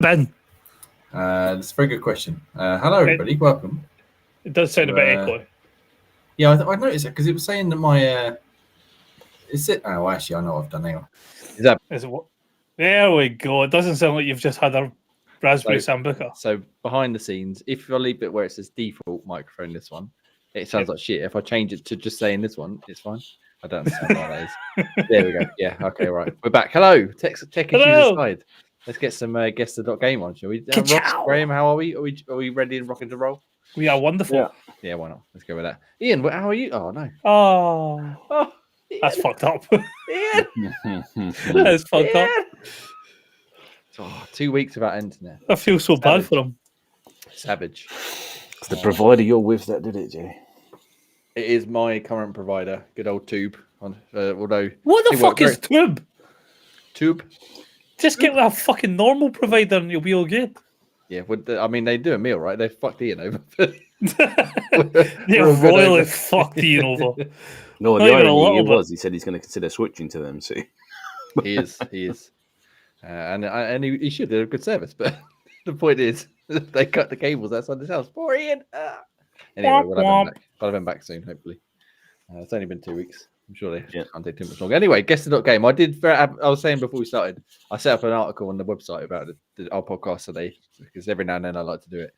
Ben. That's a very good question. Hello, everybody. Welcome. It does sound a bit echoey. Yeah, I noticed it because it was saying that my... is it? Oh, actually, I know what I've done. Hang on. Is it what? There we go. It doesn't sound like you've just had a Raspberry Sambuca. So behind the scenes, if I leave it where it says default microphone, this one, it sounds like shit. If I change it to just saying this one, it's fine. I don't understand why that is. There we go. Yeah, okay, right. We're back. Hello. Tech issues aside. Let's get some Guess the Game on, shall we? Ross, Graham, how are we? Are we ready and rocking to roll? We are wonderful. Yeah, why not? Let's go with that. Ian, how are you? Oh, no. Oh, that's fucked up. Ian. That's fucked up. Oh, 2 weeks without internet. I feel so bad for him. Savage. It's the provider you're with that did it, Jay. It is my current provider. Good old Tube. Although, what the fuck is Tube? Tube. Just get a fucking normal provider and you'll be all good. Yeah, I mean, they do a meal, right? They fucked Ian over. They royally fucked Ian over. No, the irony was he said he's going to consider switching to them soon. He is. And he should. They're a good service. But the point is, they cut the cables outside his house. Poor Ian. Anyway, we'll have him back soon, hopefully. It's only been 2 weeks. I'm sure they can't take too much longer. Anyway, Guess the Game. I was saying before we started, I set up an article on the website about our podcast today because every now and then I like to do it.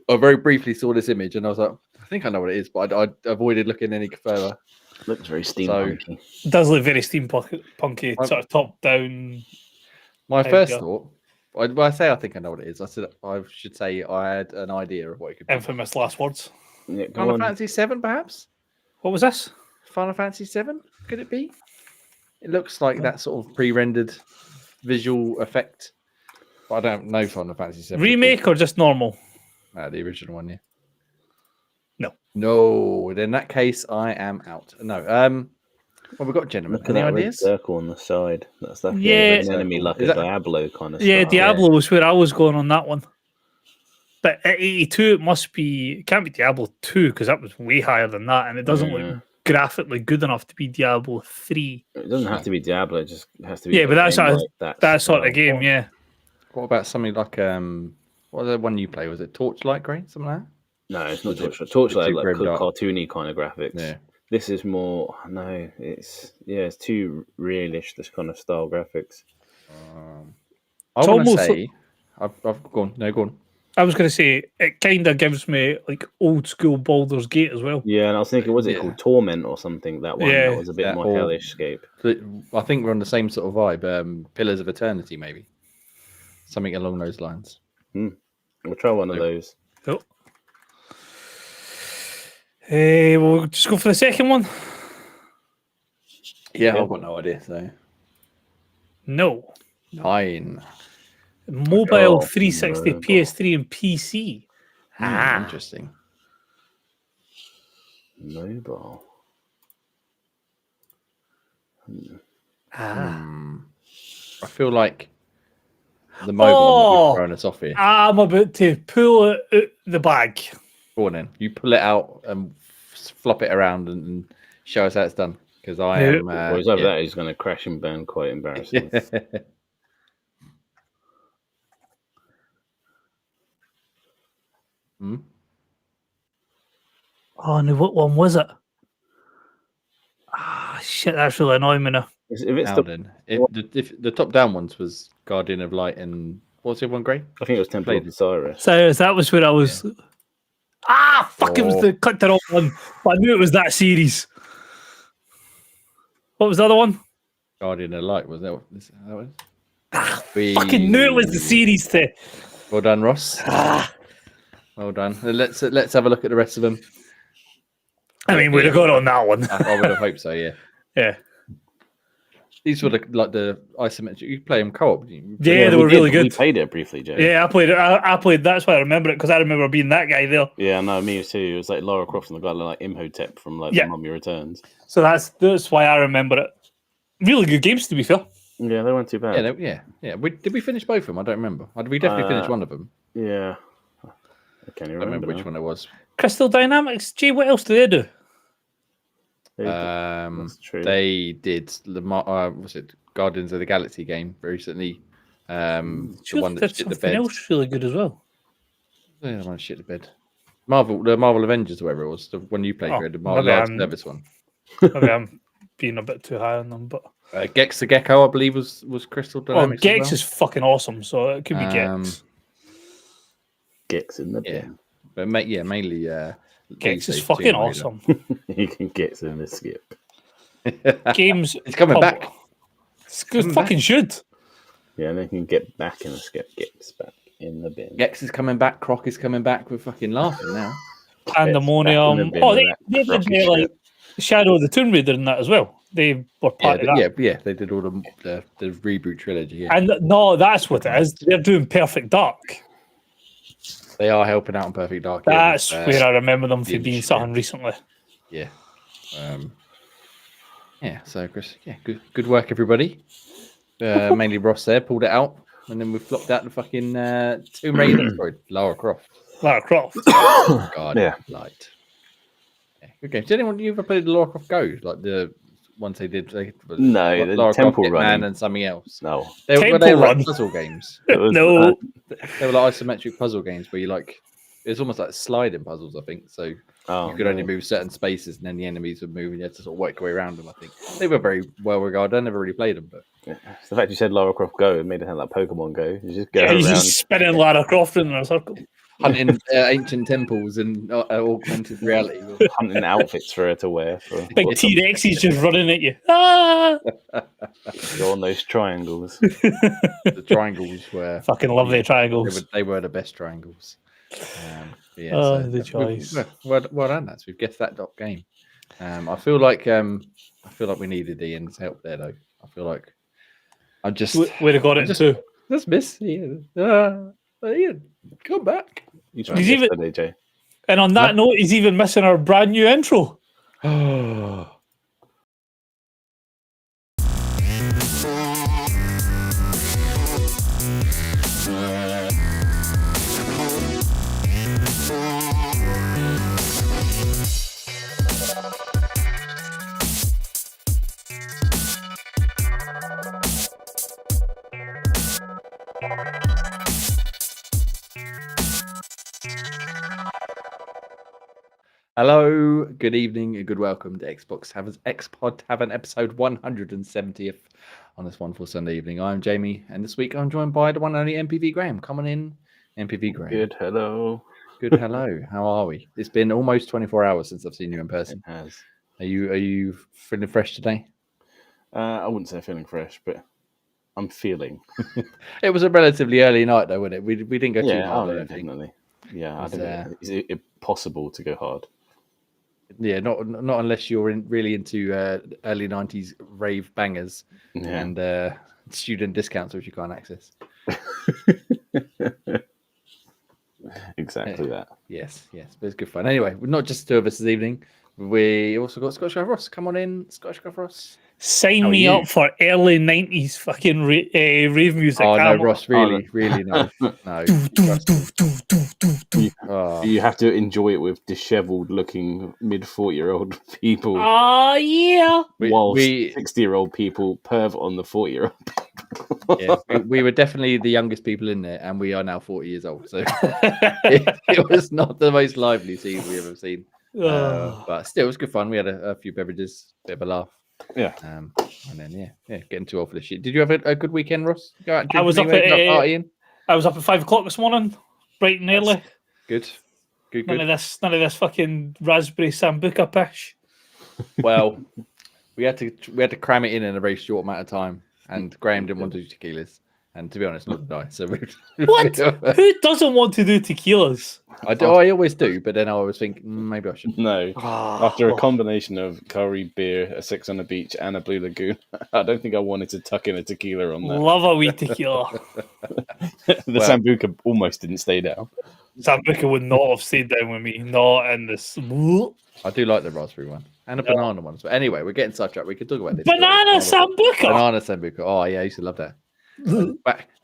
I very briefly saw this image and I was like, I think I know what it is, but I avoided looking any further. Looks very steampunky. It does look very steampunky, sort of top down. My first thought, when I say I think I know what it is, I said I should say I had an idea of what it could be. Infamous last words. Yeah, Final Fantasy 7, perhaps? What was this? Final Fantasy 7? Could it be? It looks like that sort of pre-rendered visual effect. But I don't know Final Fantasy 7. Remake or just normal? The original one, yeah. No. In that case, I am out. No. Well, we've got gentlemen. Look at that red circle on the side. That's an enemy like a Diablo kind of stuff. Yeah, Diablo was where I was going on that one. But at 82, it can't be Diablo 2 because that was way higher than that, and it doesn't look graphically good enough to be Diablo 3. It doesn't have to be Diablo, it just has to be. Yeah, but that sort of game, yeah. What about something like what was the one you play? Was it Torchlight, Grey? Something like that? No, it's not Torchlight. Torchlight like cartoony kind of graphics. Yeah. This is more. No, it's too realish. This kind of style graphics. I want to say, I've gone. No, go on. I was going to say it kind of gives me like old school Baldur's Gate as well. Yeah, and I was thinking, was it called Torment or something? That one that was a bit more hellish scape. I think we're on the same sort of vibe. Pillars of Eternity, maybe something along those lines. We'll try one of those. Cool. We'll just go for the second one. Yeah, I've got no idea. So no. 9. Mobile 360, PS3, and PC. Interesting. Mobile. I feel like the mobile one throwing us off here. I'm about to pull it out the bag. Go on then. You pull it out and flop it around and show us how it's done. Because I am. Well, he's over there. He's going to crash and burn. Quite embarrassing. Oh no! What one was it? Shit! That's really annoying me now. If the top-down ones was Guardian of Light and what's the other one, Grey? I think it was Temple of Osiris. So that was where I was. Yeah. Fuck! It was the clicked it off one. But I knew it was that series. What was the other one? Guardian of Light. Was that one? Fucking knew it was the series thing. Well done, Ross. Well done. Let's have a look at the rest of them. I mean, we'd have got on that one. I would have hoped so. Yeah. Yeah. These were like the isometric. You play them co-op. Yeah, they were really good. We played it briefly, Jay. Yeah, I played it. I played. That's why I remember it because I remember being that guy there. Yeah, no, me too. It was like Lara Croft and the guy like Imhotep from like The Mummy Returns. So that's why I remember it. Really good games, to be fair. Yeah, they weren't too bad. Yeah. Did we finish both of them? I don't remember. We definitely finished one of them. Yeah. I can't even remember which one it was. Crystal Dynamics. Gee, what else do they do? They did the was it Guardians of the Galaxy game recently. The one that that's shit the something bed. else really good as well. Yeah, the one that shit the bed. The Marvel Avengers, or whatever it was, the one you played, the Marvel Live Service one. Maybe I'm being a bit too high on them, but Gex the Gecko, I believe, was Crystal Dynamics. Gex is fucking awesome, so it could be Gex. Gex in the bin. But mainly Gex is fucking awesome. You can Gex in the skip. Games. It's coming back. It fucking should. Yeah, and then you can get back in the skip. Gex back in the bin. Gex is coming back. Croc is coming back. We're fucking laughing now. Pandemonium. They did like Shadow of the Tomb Raider in that as well. They were part of that. Yeah, they did all the reboot trilogy. Yeah. And no, that's what it is. They're doing Perfect Dark. They are helping out on Perfect Dark. That's where I remember them for being something recently. Yeah. So Chris, good work, everybody. Mainly Ross there pulled it out, and then we flopped out the fucking Tomb Raider. Sorry, Lara Croft. Oh, God, yeah, light. Yeah, okay. Did anyone you ever play the Lara Croft Go? Like the ones they did? No, the Lara Temple Croft, Run and something else. No, they were like puzzle games. No, they were like isometric puzzle games where you it's almost like sliding puzzles, I think. So you could only move certain spaces, and then the enemies would move, and you had to sort of work your way around them. I think they were very well regarded. I never really played them, but the fact you said Lara Croft Go, it made it sound like Pokemon Go. You just go around, just spinning Lara Croft in a circle, hunting ancient temples and augmented reality, hunting outfits for her to wear. Big T-Rexes just running at you. Ah! Go on those triangles. The triangles were fucking lovely triangles. They were the best triangles. The choice. Well done, lads. We've guessed that game. I feel like we needed Ian's help there, though. I feel like we'd have got it too. Let's miss Ian. Ian, come back. He's even, Jay. And on that note, he's even missing our brand new intro. Hello, good evening, and good welcome to Xbox Tavern's X-Pod Tavern episode 170th on this wonderful Sunday evening. I'm Jamie, and this week I'm joined by the one and only MPV Graham. Coming in, MPV Graham. Good, hello. Good, hello. How are we? It's been almost 24 hours since I've seen you in person. It has. Are you feeling fresh today? I wouldn't say feeling fresh, but I'm feeling. It was a relatively early night, though, wasn't it? We didn't go too hard. Definitely. Yeah, I don't know. Is it possible to go hard? Yeah, not unless you're really into early 90s rave bangers and student discounts which you can't access. Exactly that. Yes, but it's good fun. Anyway, we're not just the two of us this evening. We also got Scottish Guy Ross. Come on in, Scottish Guy Ross. Sign me up for early 90s fucking rave music. Oh, no, Ross, really no. No. You have to enjoy it with dishevelled looking mid-40-year-old people. Oh, yeah. While 60-year-old people perv on the 40-year-old people. Yeah, we were definitely the youngest people in there, and we are now 40 years old. So it was not the most lively scene we've ever seen. But still, it was good fun. We had a few beverages, bit of a laugh. Yeah. And then getting too old for this shit. Did you have a good weekend, Ross? Go out and I was up at 5 o'clock this morning, bright and early. Good. None of this fucking raspberry sambuca pish. Well, we had to cram it in a very short amount of time, and Graham didn't want to do tequilas. And to be honest, not did I. So what? Who doesn't want to do tequilas? I always do, but then I always think maybe I should. No, after a combination of curry, beer, a 6 on the beach, and a Blue Lagoon, I don't think I wanted to tuck in a tequila on that. Love a wee tequila. Sambuca almost didn't stay down. Sambuca would not have stayed down with me. Not in this. I do like the raspberry one and a banana one. But anyway, we're getting sidetracked. We could talk about this. Banana sambuca. Oh yeah, I used to love that.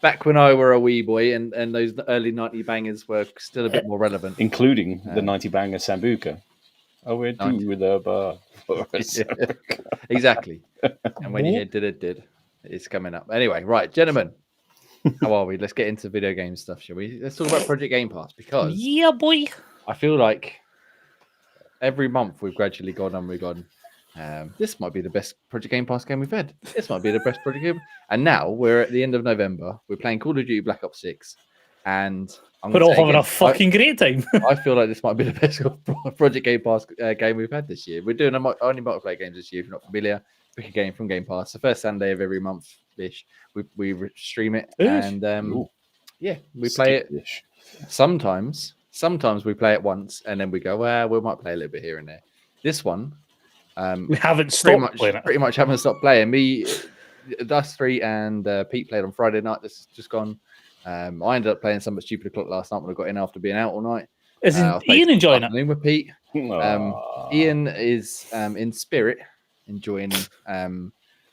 Back when I were a wee boy, and those early 90 bangers were still a bit more relevant, including the 90 banger Sambuca. Oh, we're due with a bar. Exactly. And when you hear did, it's coming up. Anyway, right, gentlemen, How are we? Let's get into video game stuff, shall we? Let's talk about Project Game Pass because Yeah, boy. I feel like every month we've gradually gone and we've gone. This might be the best Project Game Pass game we've had. This might be the best Project Game. And now we're at the end of November. We're playing Call of Duty Black Ops 6. And we're all having a fucking great time. I feel like this might be the best Project Game Pass game we've had this year. We're doing only multiplayer games this year. If you're not familiar, pick a game from Game Pass. The first Sunday of every month-ish, we stream it. And we play it. Sometimes we play it once and then we go, well, we might play a little bit here and there. This one, we haven't stopped playing it. Pretty much haven't stopped playing. Me, us three, and Pete played on Friday night. This is just gone. I ended up playing some at stupid o'clock last night when I got in after being out all night. Isn't Ian enjoying it? With Pete. Ian is in spirit enjoying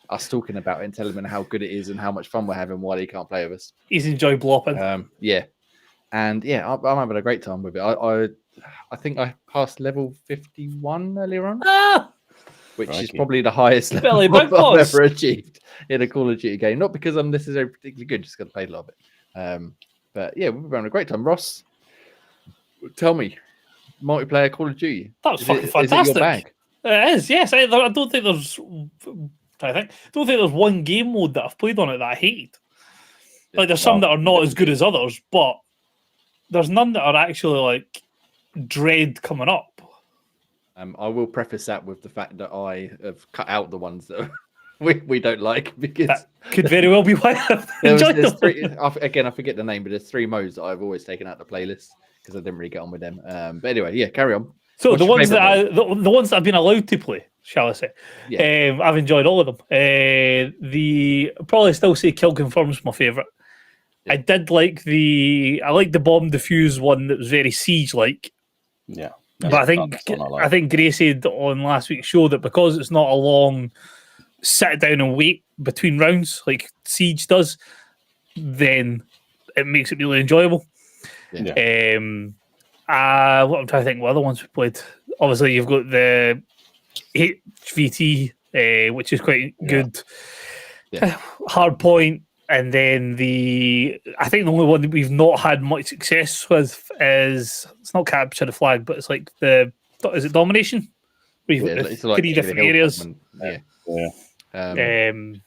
us talking about it and telling him how good it is and how much fun we're having while he can't play with us. He's enjoying blopping. I'm having a great time with it. I think I passed level 51 earlier on, which is probably the highest level I've ever achieved in a Call of Duty game. Not because I'm necessarily particularly good, just because I played a lot of it. But yeah, we've been having a great time. Ross, tell me, multiplayer Call of Duty. That was fucking fantastic. Is it your bag? It is, yes. I don't think there's. I don't think there's one game mode that I've played on it that I hated. Like there's some that are not as good as others, but there's none that are actually like dread coming up. I will preface that with the fact that I have cut out the ones that we don't like because that could very well be why I've enjoyed them. I forget the name, but there's 3 modes that I've always taken out the playlist because I didn't really get on with them. But anyway, yeah, carry on. So the ones that the ones that I've been allowed to play, shall I say? I've enjoyed all of them. Probably still say Kill Confirm's my favourite. Yeah. I like the bomb defuse one that was very siege like. Yeah. But I think Gray said on last week's show that because it's not a long sit down and wait between rounds like Siege does, then it makes it really enjoyable. Yeah. What I'm trying to think, what other ones we played? Obviously, you've got the HVT, which is quite good. Yeah. Hardpoint. And then I think the only one that we've not had much success with is, it's not Capture the Flag, but it's like is it Domination? It's like 3 different areas. That's the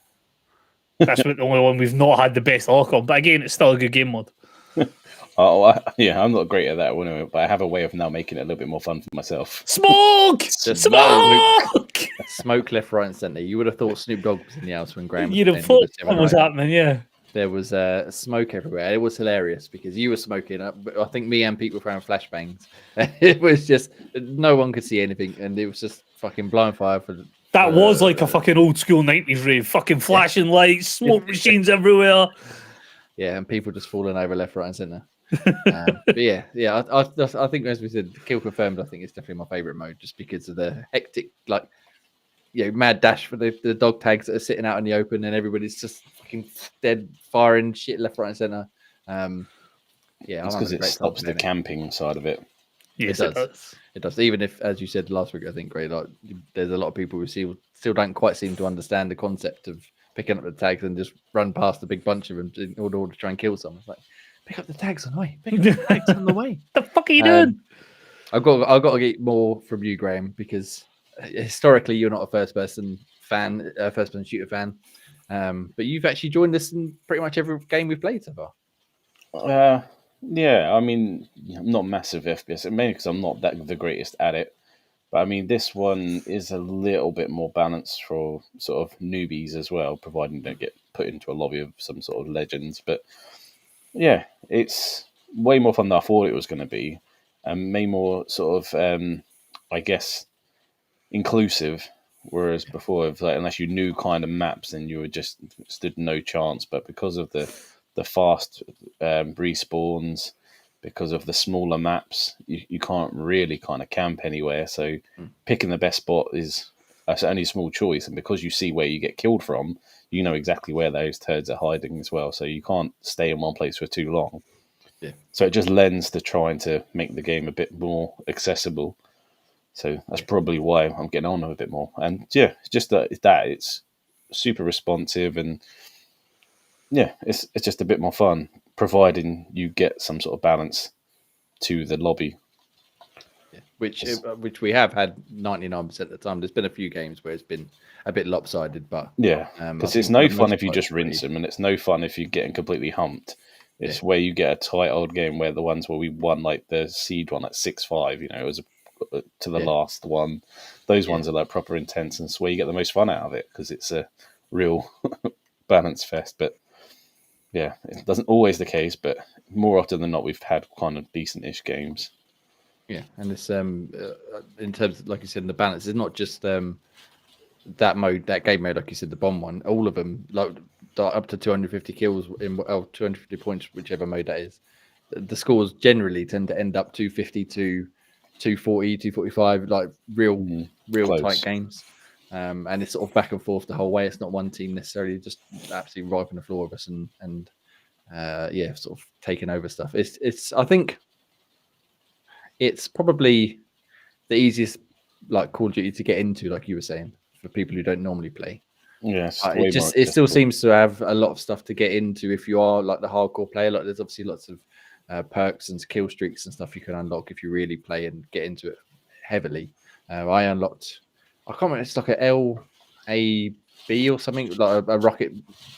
only one we've not had the best luck on. But again, it's still a good game mode. I'm not great at that one, but I have a way of now making it a little bit more fun for myself. Smoke left, right, and centre. You would have thought Snoop Dogg was in the house when Graham. You'd have thought what was happening. Yeah, there was smoke everywhere. It was hilarious because you were smoking. I think me and Pete were throwing flashbangs. It was just no one could see anything, and it was just fucking blowing fire for. That was like a fucking old school 90s rave. Fucking flashing lights, smoke machines everywhere. Yeah, and people just falling over left, right, and centre. But I think as we said, Kill Confirmed, I think it's definitely my favourite mode just because of the hectic, mad dash for the dog tags that are sitting out in the open and everybody's just fucking dead firing shit left, right, and centre. It's because it stops the camping side of it. Yes, it does. It does. Even if, as you said last week, I think, Gray, there's a lot of people who still don't quite seem to understand the concept of picking up the tags and just run past a big bunch of them in order to try and kill someone. It's like, pick up the tags on the way. Pick up the tags on the way. The fuck are you doing? I've got to get more from you, Graham, because historically you're not a first-person shooter fan. But you've actually joined us in pretty much every game we've played so far. I mean, I'm not massive FPS, mainly because I'm not the greatest at it. But I mean, this one is a little bit more balanced for sort of newbies as well, providing they don't get put into a lobby of some sort of legends. But yeah, it's way more fun than I thought it was going to be, and way more sort of, I guess, inclusive. Whereas before, unless you knew kind of maps, then you just stood no chance. But because of the fast respawns, because of the smaller maps, you can't really kind of camp anywhere. So picking the best spot that's only a small choice. And because you see where you get killed from, you know exactly where those turds are hiding as well. So you can't stay in one place for too long. Yeah. So it just lends to trying to make the game a bit more accessible. So that's probably why I'm getting on with it a bit more. And yeah, it's just that it's super responsive, and Yeah, it's just a bit more fun, providing you get some sort of balance to the lobby. Yeah. Which we have had 99% of the time. There's been a few games where it's been a bit lopsided, but Yeah, I because it's think no for the fun most if you part, just it's pretty- rinse them, and it's no fun if you're getting completely humped. It's Yeah. where you get a tight old game where the ones where we won, like the seed one at 6-5, it was to the Yeah. last one. Those Yeah. ones are like proper intense, and it's where you get the most fun out of it because it's a real balance fest. But yeah, it doesn't always the case, but more often than not, we've had kind of decent-ish games. Yeah, and it's in terms of, like you said, in the balance, it's not just that game mode, like you said, the bomb one. All of them, like up to 250 kills in 250 points, whichever mode that is. The scores generally tend to end up 250 to 240, 245, like real Close. tight games. And it's sort of back and forth the whole way. It's not one team necessarily just absolutely wiping the floor of us and sort of taking over stuff. It's I think it's probably the easiest like Call of Duty to get into, like you were saying, for people who don't normally play. Yes, It still seems to have a lot of stuff to get into if you are like the hardcore player. Like there's obviously lots of perks and kill streaks and stuff you can unlock if you really play and get into it heavily. I unlocked, I can't remember, it's like a LAB or something, like a rocket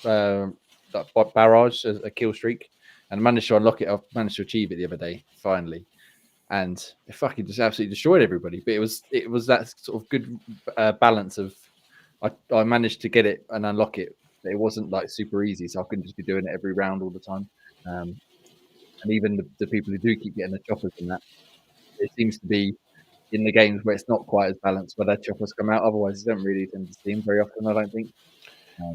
like barrage, a kill streak, and I managed to unlock it. I've managed to achieve it the other day finally. And it fucking just absolutely destroyed everybody. But it was that sort of good balance of I managed to get it and unlock it. It wasn't like super easy, so I couldn't just be doing it every round all the time. And even the people who do keep getting the choppers and that, it seems to be in the games where it's not quite as balanced where their choppers come out. Otherwise, you don't really tend to see them very often, I don't think.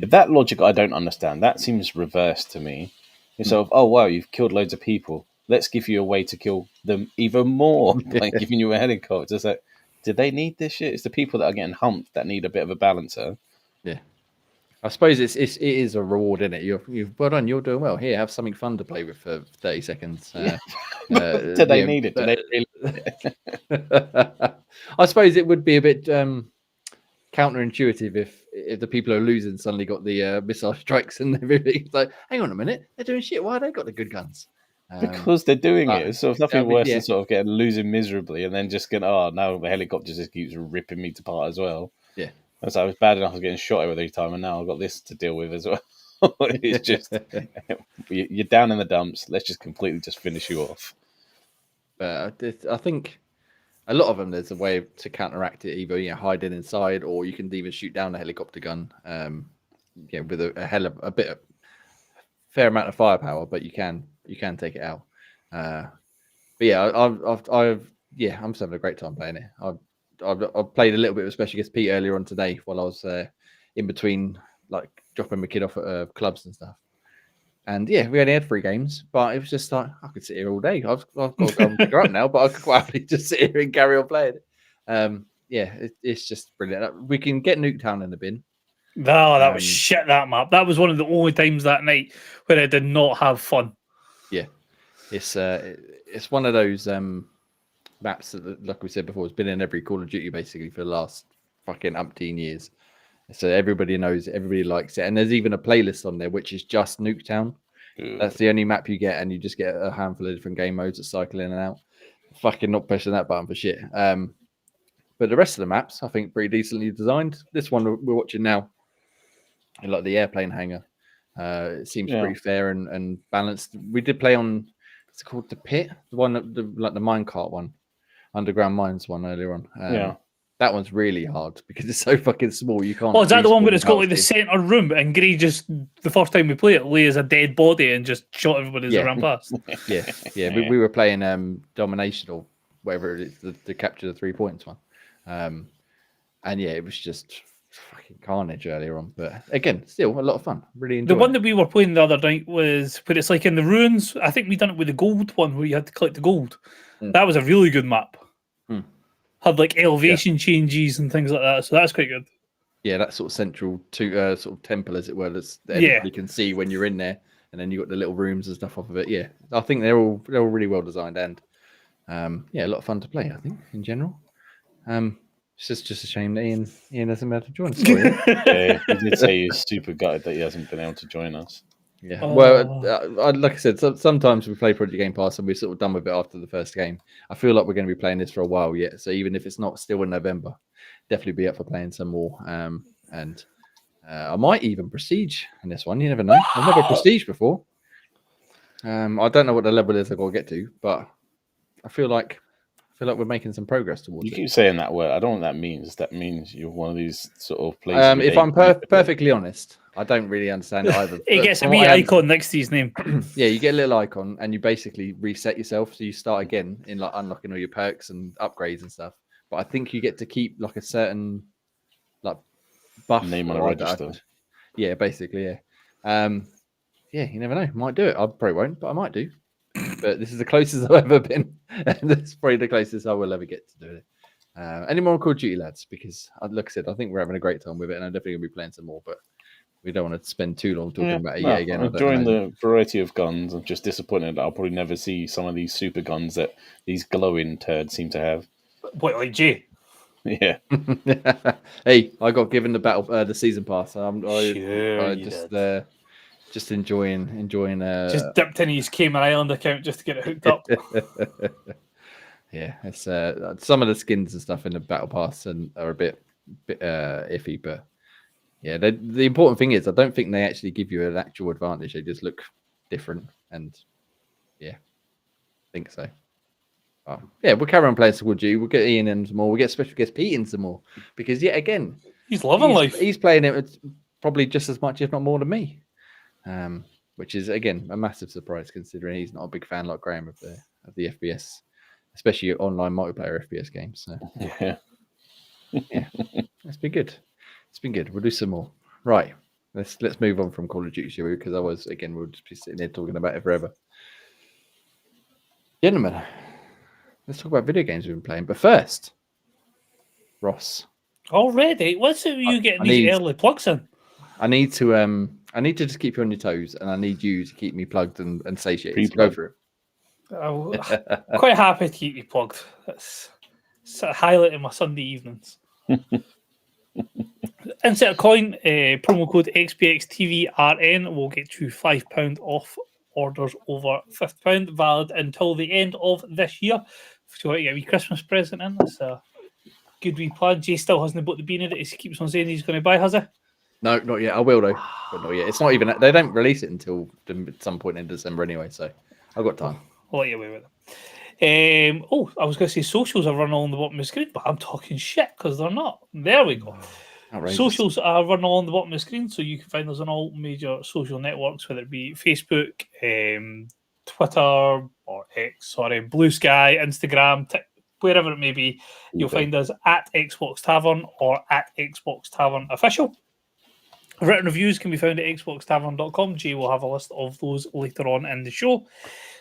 That logic I don't understand. That seems reverse to me. It's sort of, oh wow, you've killed loads of people. Let's give you a way to kill them even more by giving you a helicopter. It's like, do they need this shit? It's the people that are getting humped that need a bit of a balancer. Yeah, I suppose it is a reward, isn't it? You've well done. You're doing well. Here, have something fun to play with for 30 seconds. Do they need it? Do they really? I suppose it would be a bit counterintuitive if the people who are losing suddenly got the missile strikes and everything. It's like, hang on a minute, they're doing shit. Why have they got the good guns? Because they're doing it. It's sort of nothing worse yeah. than sort of getting losing miserably and then just going, oh, now the helicopter just keeps ripping me to part as well. Yeah. So I was bad enough I was getting shot every time, and now I've got this to deal with as well. It's just you're down in the dumps. Let's just completely just finish you off. But I think a lot of them there's a way to counteract it, either hiding inside, or you can even shoot down a helicopter gun. With a fair amount of firepower, but you can take it out. But yeah, I'm just having a great time playing it. I've played a little bit, especially against Pete earlier on today while I was in between, like dropping my kid off at clubs and stuff. And yeah, we only had 3 games, but it was just like I could sit here all day. I've got to go and pick her up now, but I could quite happily just sit here and carry on playing. It's just brilliant. We can get Nuketown in the bin. No, that was shit, that map. That was one of the only times that night where I did not have fun. Yeah, it's one of those maps that, like we said before, has been in every Call of Duty basically for the last fucking umpteen years. So everybody knows it, everybody likes it, and there's even a playlist on there which is just Nuketown. That's the only map you get, and you just get a handful of different game modes that cycle in and out. Fucking not pushing that button for shit. But the rest of the maps, I think, pretty decently designed. This one we're watching now, like the airplane hangar, it seems pretty fair and balanced. We did play on, it's called the Pit, the one like the minecart one, underground mines one earlier on. That one's really hard because it's so fucking small. You can't. Oh, is that the one where it's got like the centre room and Gray just the first time we play it lays a dead body and just shot everybody as they ran past? Yeah. We were playing Domination or whatever it is, the capture the 3 points one. And yeah, it was just fucking carnage earlier on. But again, still a lot of fun. Really enjoyed the one that we were playing the other night was where it's like in the ruins. I think we done it with the gold one where you had to collect the gold. That was a really good map. Had like elevation changes and things like that, so that's quite good. Yeah, that sort of central to sort of temple, as it were, that everybody can see when you're in there, and then you got the little rooms and stuff off of it. Yeah, I think they're all really well designed and a lot of fun to play. I think in general. It's just a shame that Ian hasn't been able to join us. Sorry. He did say he's super gutted that he hasn't been able to join us. Yeah. Oh. Well, like I said, sometimes we play Project Game Pass and we're sort of done with it after the first game. I feel like we're going to be playing this for a while yet. So even if it's not still in November, definitely be up for playing some more. And I might even prestige in this one. You never know. I've never prestige before. I don't know what the level is I've got to get to, but I feel like we're making some progress towards You it. keep saying that word. I don't know what that means. That means you're one of these sort of players. If I'm perfectly honest, I don't really understand it either. He But gets a from wee what I icon next to his name. yeah, you get a little icon and you basically reset yourself. So you start again in like unlocking all your perks and upgrades and stuff. But I think you get to keep like a certain like buff Name on a or register. Yeah, basically, yeah. Yeah, you never know. Might do it. I probably won't, but I might do. But this is the closest I've ever been. And it's probably the closest I will ever get to do it. Any more on Call of Duty, lads? Because, like I said, I think we're having a great time with it, and I'm definitely going to be playing some more. But we don't want to spend too long talking about it yet again. I'm enjoying the variety of guns. I'm just disappointed that I'll probably never see some of these super guns that these glowing turds seem to have. What, like Jay? Yeah. Hey, I got given the season pass. Sure, you did. Just enjoying. Just dipped in his Cayman Island account just to get it hooked up. Yeah, it's some of the skins and stuff in the battle pass are a bit iffy, but yeah, the important thing is I don't think they actually give you an actual advantage. They just look different, and yeah, I think so. Yeah, we'll carry on playing some Would You. We'll get Ian in some more. We'll get special guest Pete in some more because yet again, He's loving life. He's playing it probably just as much, if not more, than me. Which is again a massive surprise considering he's not a big fan like Graham of the FPS, especially online multiplayer FPS games. So Yeah. yeah, it's been good. It's been good. We'll do some more. Right. Let's move on from Call of Duty, shall we? Because otherwise, again, we'll just be sitting there talking about it forever. Gentlemen, let's talk about video games we've been playing. But first, Ross. Already? What's it you getting these early plugs in? I need to just keep you on your toes, and I need you to keep me plugged and satiated. So go for it. I'm quite happy to keep you plugged. It's a highlight of my Sunday evenings. Insert a coin, promo code XPXTVRN will get you £5 off orders over £50, valid until the end of this year. If you want to get a wee Christmas present in, that's a good wee plan. Jay still hasn't bought the beanie that he keeps on saying he's going to buy, has he? No, not yet. I will though, but not yet. It's not even. They don't release it until some point in December anyway, so I've got time. I'll let you away with it. I was going to say socials are running along the bottom of the screen, but I'm talking shit because they're not. There we go. Outrageous. Socials are running along the bottom of the screen, so you can find us on all major social networks, whether it be Facebook, Twitter, or Blue Sky, Instagram, wherever it may be. You'll find us at Xbox Tavern or at Xbox Tavern Official. Written reviews can be found at xboxtavern.com. Jay will have a list of those later on in the show.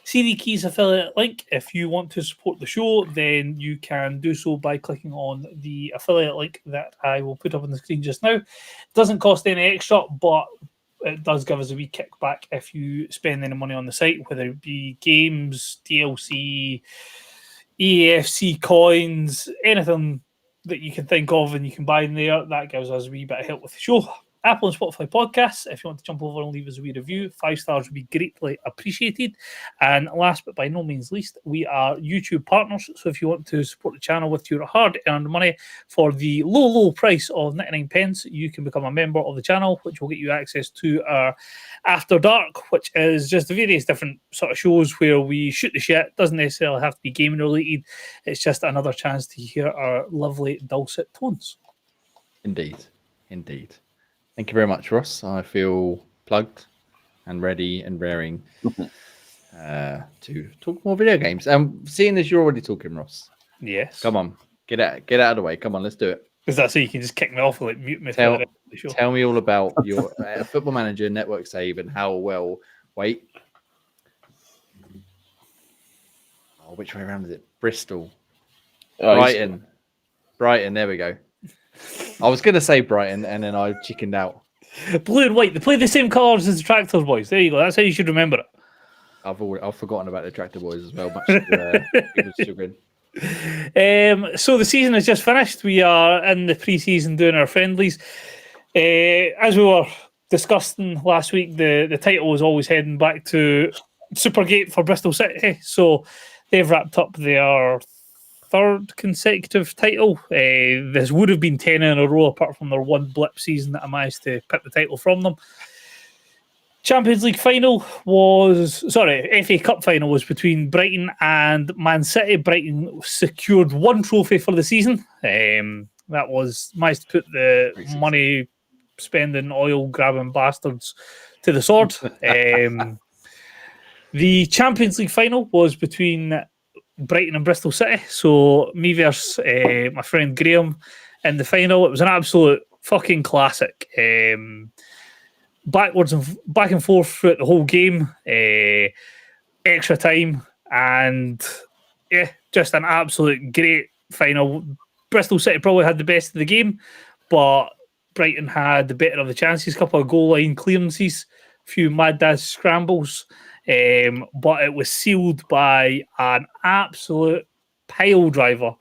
CD Keys affiliate link. If you want to support the show, then you can do so by clicking on the affiliate link that I will put up on the screen just now. It doesn't cost any extra, but it does give us a wee kickback if you spend any money on the site, whether it be games, DLC, EAFC coins, anything that you can think of and you can buy in there. That gives us a wee bit of help with the show. Apple and Spotify podcasts. If you want to jump over and leave us a wee review, 5 stars would be greatly appreciated. And last but by no means least, we are YouTube partners. So if you want to support the channel with your hard-earned money for the low price of 99 pence, you can become a member of the channel, which will get you access to our After Dark, which is just various different sort of shows where we shoot the shit. Doesn't necessarily have to be gaming related. It's just another chance to hear our lovely dulcet tones. Indeed. Thank you very much, Ross. I feel plugged and ready and raring to talk more video games. Seeing as you're already talking, Ross. Yes. Come on, get out of the way. Come on, let's do it. Is that so you can just kick me off and like mute me? Tell me all about your Football Manager network save and how well. Wait. Oh, which way around is it? Bristol. Brighton. There we go. I was going to say Brighton, and then I chickened out. Blue and white. They play the same colours as the Tractors boys. There you go. That's how you should remember it. I've forgotten about the Tractor boys as well. Much people's chagrin. So the season has just finished. We are in the pre-season doing our friendlies. As we were discussing last week, the title was always heading back to Supergate for Bristol City. So they've wrapped up their third consecutive title. This would have been 10 in a row, apart from their one blip season that I managed to pick the title from them. Champions League final FA Cup final was between Brighton and Man City. Brighton secured one trophy for the season. That was managed to put the money spending, oil grabbing bastards to the sword. The Champions League final was between Brighton and Bristol City. So me versus my friend Graham in the final. It was an absolute fucking classic. Back and forth throughout the whole game, extra time, and just an absolute great final. Bristol City probably had the best of the game, but Brighton had the better of the chances. Couple of goal line clearances, a few mad dash scrambles, but it was sealed by an absolute pile driver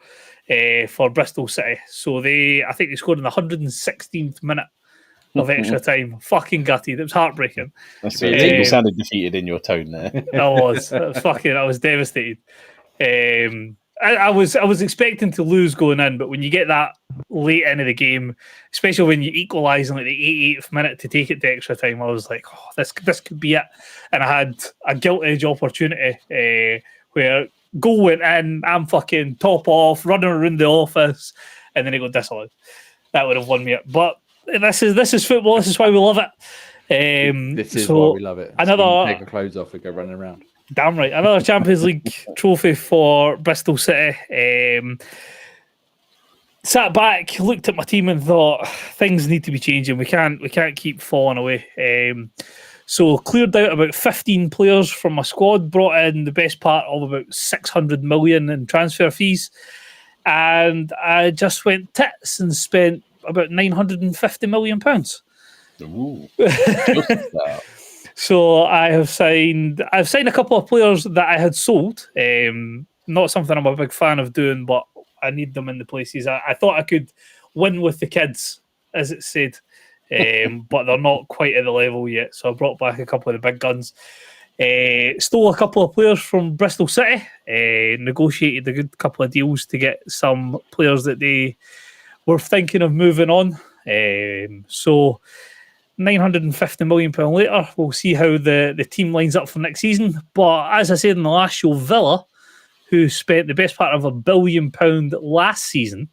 for Bristol City. So I think they scored in the 116th minute of extra time. Fucking gutted. It was heartbreaking. You sounded defeated in your tone there. I was devastated. I was expecting to lose going in, but when you get that late into the game, especially when you equalise in like the 88th minute to take it to extra time, I was like, oh, this could be it. And I had a gilt edge opportunity where goal went in, I'm fucking top off, running around the office, and then it got disallowed. That would have won me it. But this is football. This is why we love it. This is why we love it. Take our clothes off and go running around. Damn right. Another Champions League trophy for Bristol City. Sat back, looked at my team and thought things need to be changing. We can't keep falling away. So cleared out about 15 players from my squad, brought in the best part of about 600 million in transfer fees, and I just went tits and spent about 950 million pounds. Ooh. So I've signed a couple of players that I had sold. Not something I'm a big fan of doing, but I need them in the places. I thought I could win with the kids, as it said, but they're not quite at the level yet. So I brought back a couple of the big guns. Stole a couple of players from Bristol City. Negotiated a good couple of deals to get some players that they were thinking of moving on. So £950 million later, we'll see how the team lines up for next season. But as I said in the last show, Villa, who spent the best part of £1 billion last season,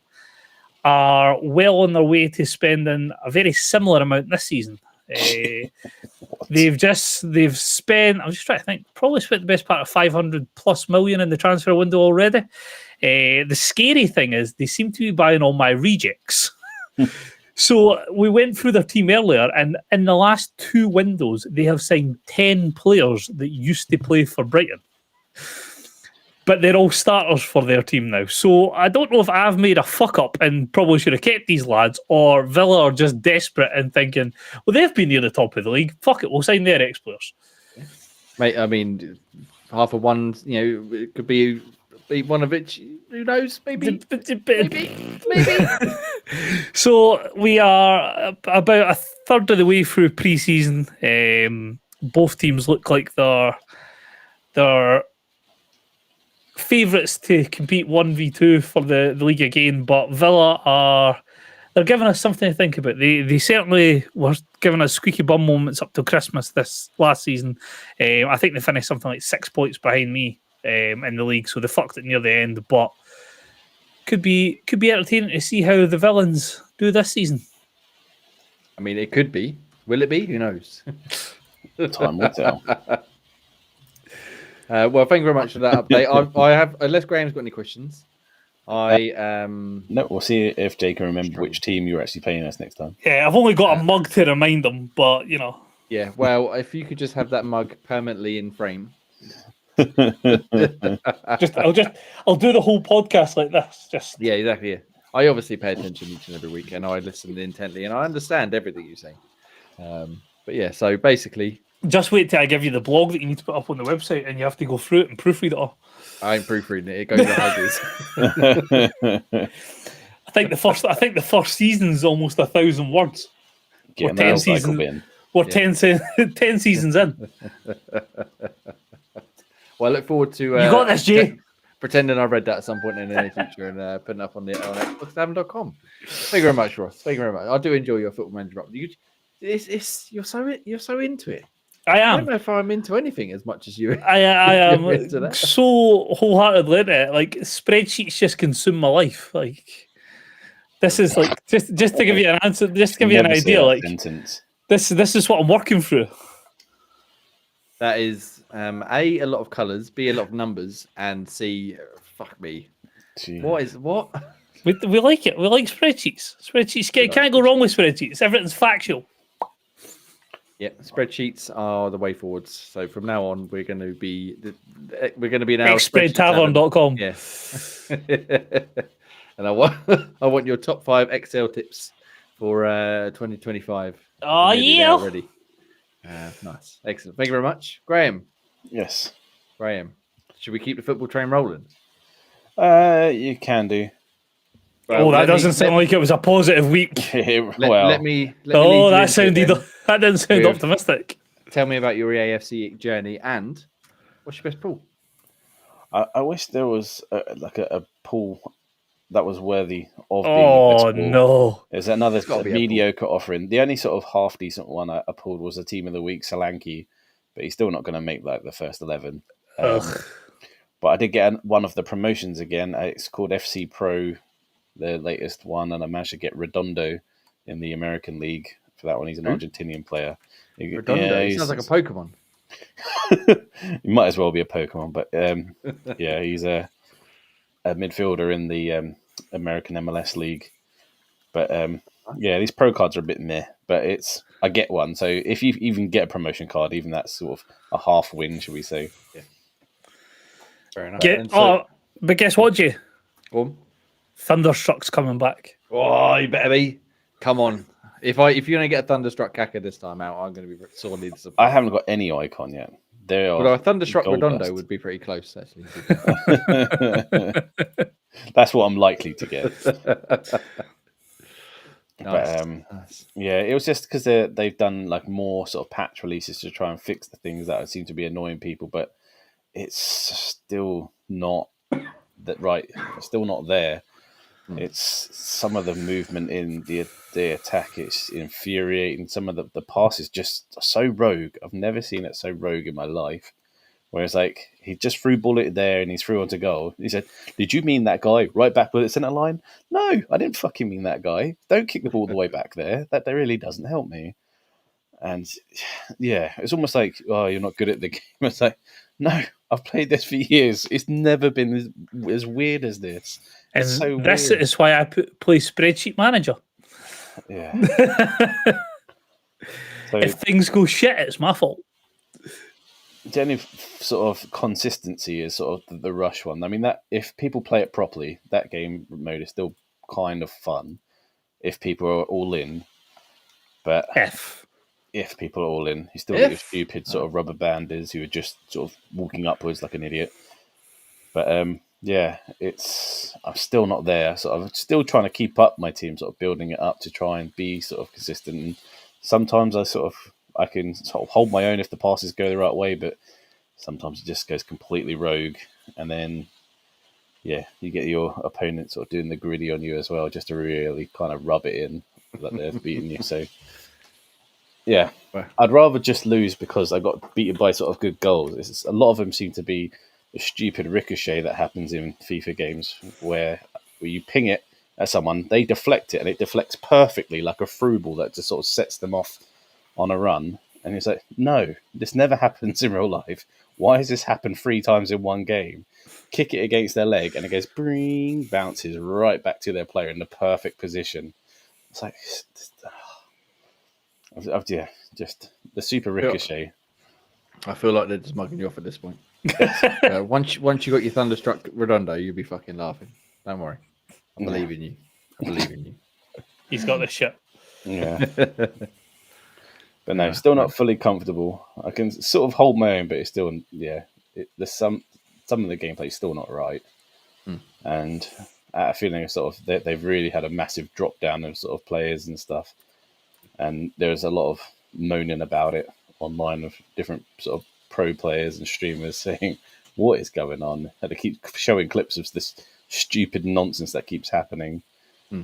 are well on their way to spending a very similar amount this season. They've spent, I'm just trying to think, probably spent the best part of 500+ million in the transfer window already. The scary thing is they seem to be buying all my rejects. So we went through their team earlier, and in the last 2 windows, they have signed 10 players that used to play for Brighton. But they're all starters for their team now. So I don't know if I've made a fuck up and probably should have kept these lads, or Villa are just desperate and thinking, well, they've been near the top of the league. Fuck it, we'll sign their ex-players. Mate, I mean, half of one, it could be one of it. Who knows? Maybe. So we are about a third of the way through pre-season. Both teams look like they're favourites to compete 1v2 for the league again, but Villa they're giving us something to think about. They certainly were giving us squeaky bum moments up till Christmas this last season. I think they finished something like 6 points behind me in the league, so they fucked it near the end, but could be entertaining to see how the villains do this season. I mean, it could be. Will it be? Who knows? Time will tell. Well, thank you very much for that update. I have, unless Graham's got any questions, no, we'll see if Jay can remember which team you're actually playing as next time. Yeah, I've only got a mug to remind them, but Yeah, well, if you could just have that mug permanently in frame. I'll do the whole podcast like this. Yeah, exactly. Yeah. I obviously pay attention each and every week, and I listen intently, and I understand everything you say. But yeah, so basically, just wait till I give you the blog that you need to put up on the website, and you have to go through it and proofread it all. I ain't proofreading it. It goes to houses. I think the first season's almost 1,000 words. Or 10 seasons. We're 10 seasons in. Well, I look forward to You got this, Jay. pretending I read that at some point in the near future and putting it up on Xbox.com. Thank you very much, Ross. Thank you very much. I do enjoy your Football Manager. You're so into it. I I am. don't know if I'm into anything as much as you. I am you're into that. so wholeheartedly into it. Like spreadsheets just consume my life. Like this is like just to give you an answer, just to give you an Never say idea. that Like sentence. this is what I'm working through. That is A, a lot of colours, B, a lot of numbers, and C, fuck me. Gee. What? We like it. We like spreadsheets. Spreadsheets can't go wrong with spreadsheets. Everything's factual. Yeah, spreadsheets are the way forwards. So from now on, we're going to be in our Spreadtavern.com. Yes. And I want your top 5 Excel tips for 2025. Oh yeah. Already. Nice. Excellent. Thank you very much. Graham. Yes. Graham. Should we keep the football train rolling? You can do. Oh, that doesn't sound like it was a positive week. Let me that didn't sound optimistic. Tell me about your AFC journey and what's your best pool? I wish there was a pool that was worthy of being Oh the best pool. no! There's another gotta be a mediocre offering. The only sort of half decent one I pulled was a team of the week, Solanke, but he's still not going to make like the first 11. But I did get one of the promotions again. It's called FC Pro, the latest one, and I managed to get Redondo in the American League for that one. He's an Argentinian player. Redondo? He sounds like a Pokemon. He might as well be a Pokemon, but yeah, he's a midfielder in the American MLS League. But yeah, these pro cards are a bit meh, but I get one. So if you even get a promotion card, even that's sort of a half win, should we say? Yeah. Fair enough. But guess what, Jay? Go on. Thunderstruck's coming back. Oh, you better be. Come on. If you're going to get a Thunderstruck Kaka this time out, I'm going to be sorely disappointed. I haven't got any icon yet. Although a Thunderstruck Redondo would be pretty close, actually. That's what I'm likely to get. Nice. But yeah, it was just because they've done like more sort of patch releases to try and fix the things that seem to be annoying people, but it's still not right. It's still not there. It's some of the movement in the attack is infuriating. Some of the pass is just so rogue. I've never seen it so rogue in my life. Whereas like he just threw bullet there and he's through onto goal. He said, "Did you mean that guy right back with the centre line?" No, I didn't fucking mean that guy. Don't kick the ball all the way back there. That really doesn't help me. And yeah, it's almost like, oh, you're not good at the game. It's like, no, I've played this for years. It's never been as weird as this. And so this weird. is why I play Spreadsheet Manager. Yeah. So If things go shit, it's my fault. the only sort of consistency is sort of the rush one. I mean, that if people play it properly, that game mode is still kind of fun if people are all in. But if people are all in, you still get your stupid sort of rubber banders who are just sort of walking upwards like an idiot. But yeah, I'm still not there. So I'm still trying to keep up my team, sort of building it up to try and be sort of consistent. And sometimes I can sort of hold my own if the passes go the right way, but sometimes it just goes completely rogue. And then, yeah, you get your opponent sort of doing the gritty on you as well, just to really kind of rub it in that they're beating you. So, yeah, I'd rather just lose because I got beaten by sort of good goals. A lot of them seem to be a stupid ricochet that happens in FIFA games where you ping it at someone, they deflect it, and it deflects perfectly like a through ball that just sort of sets them off on a run. And it's like, no, this never happens in real life. Why has this happened 3 times in one game? Kick it against their leg, and it goes bring, bounces right back to their player in the perfect position. It's like, just the super ricochet. I feel like they're just mugging you off at this point. Once you got your Thunderstruck Redondo, you'll be fucking laughing. Don't worry. I believe in you. I believe in you. He's got this shit. Yeah. But no, still not fully comfortable. I can sort of hold my own, but it's still, there's some of the gameplay is still not right. And I have a feeling of sort of they've really had a massive drop down of sort of players and stuff. And there's a lot of moaning about it online with different sort of pro players and streamers saying, "What is going on?" And they keep showing clips of this stupid nonsense that keeps happening,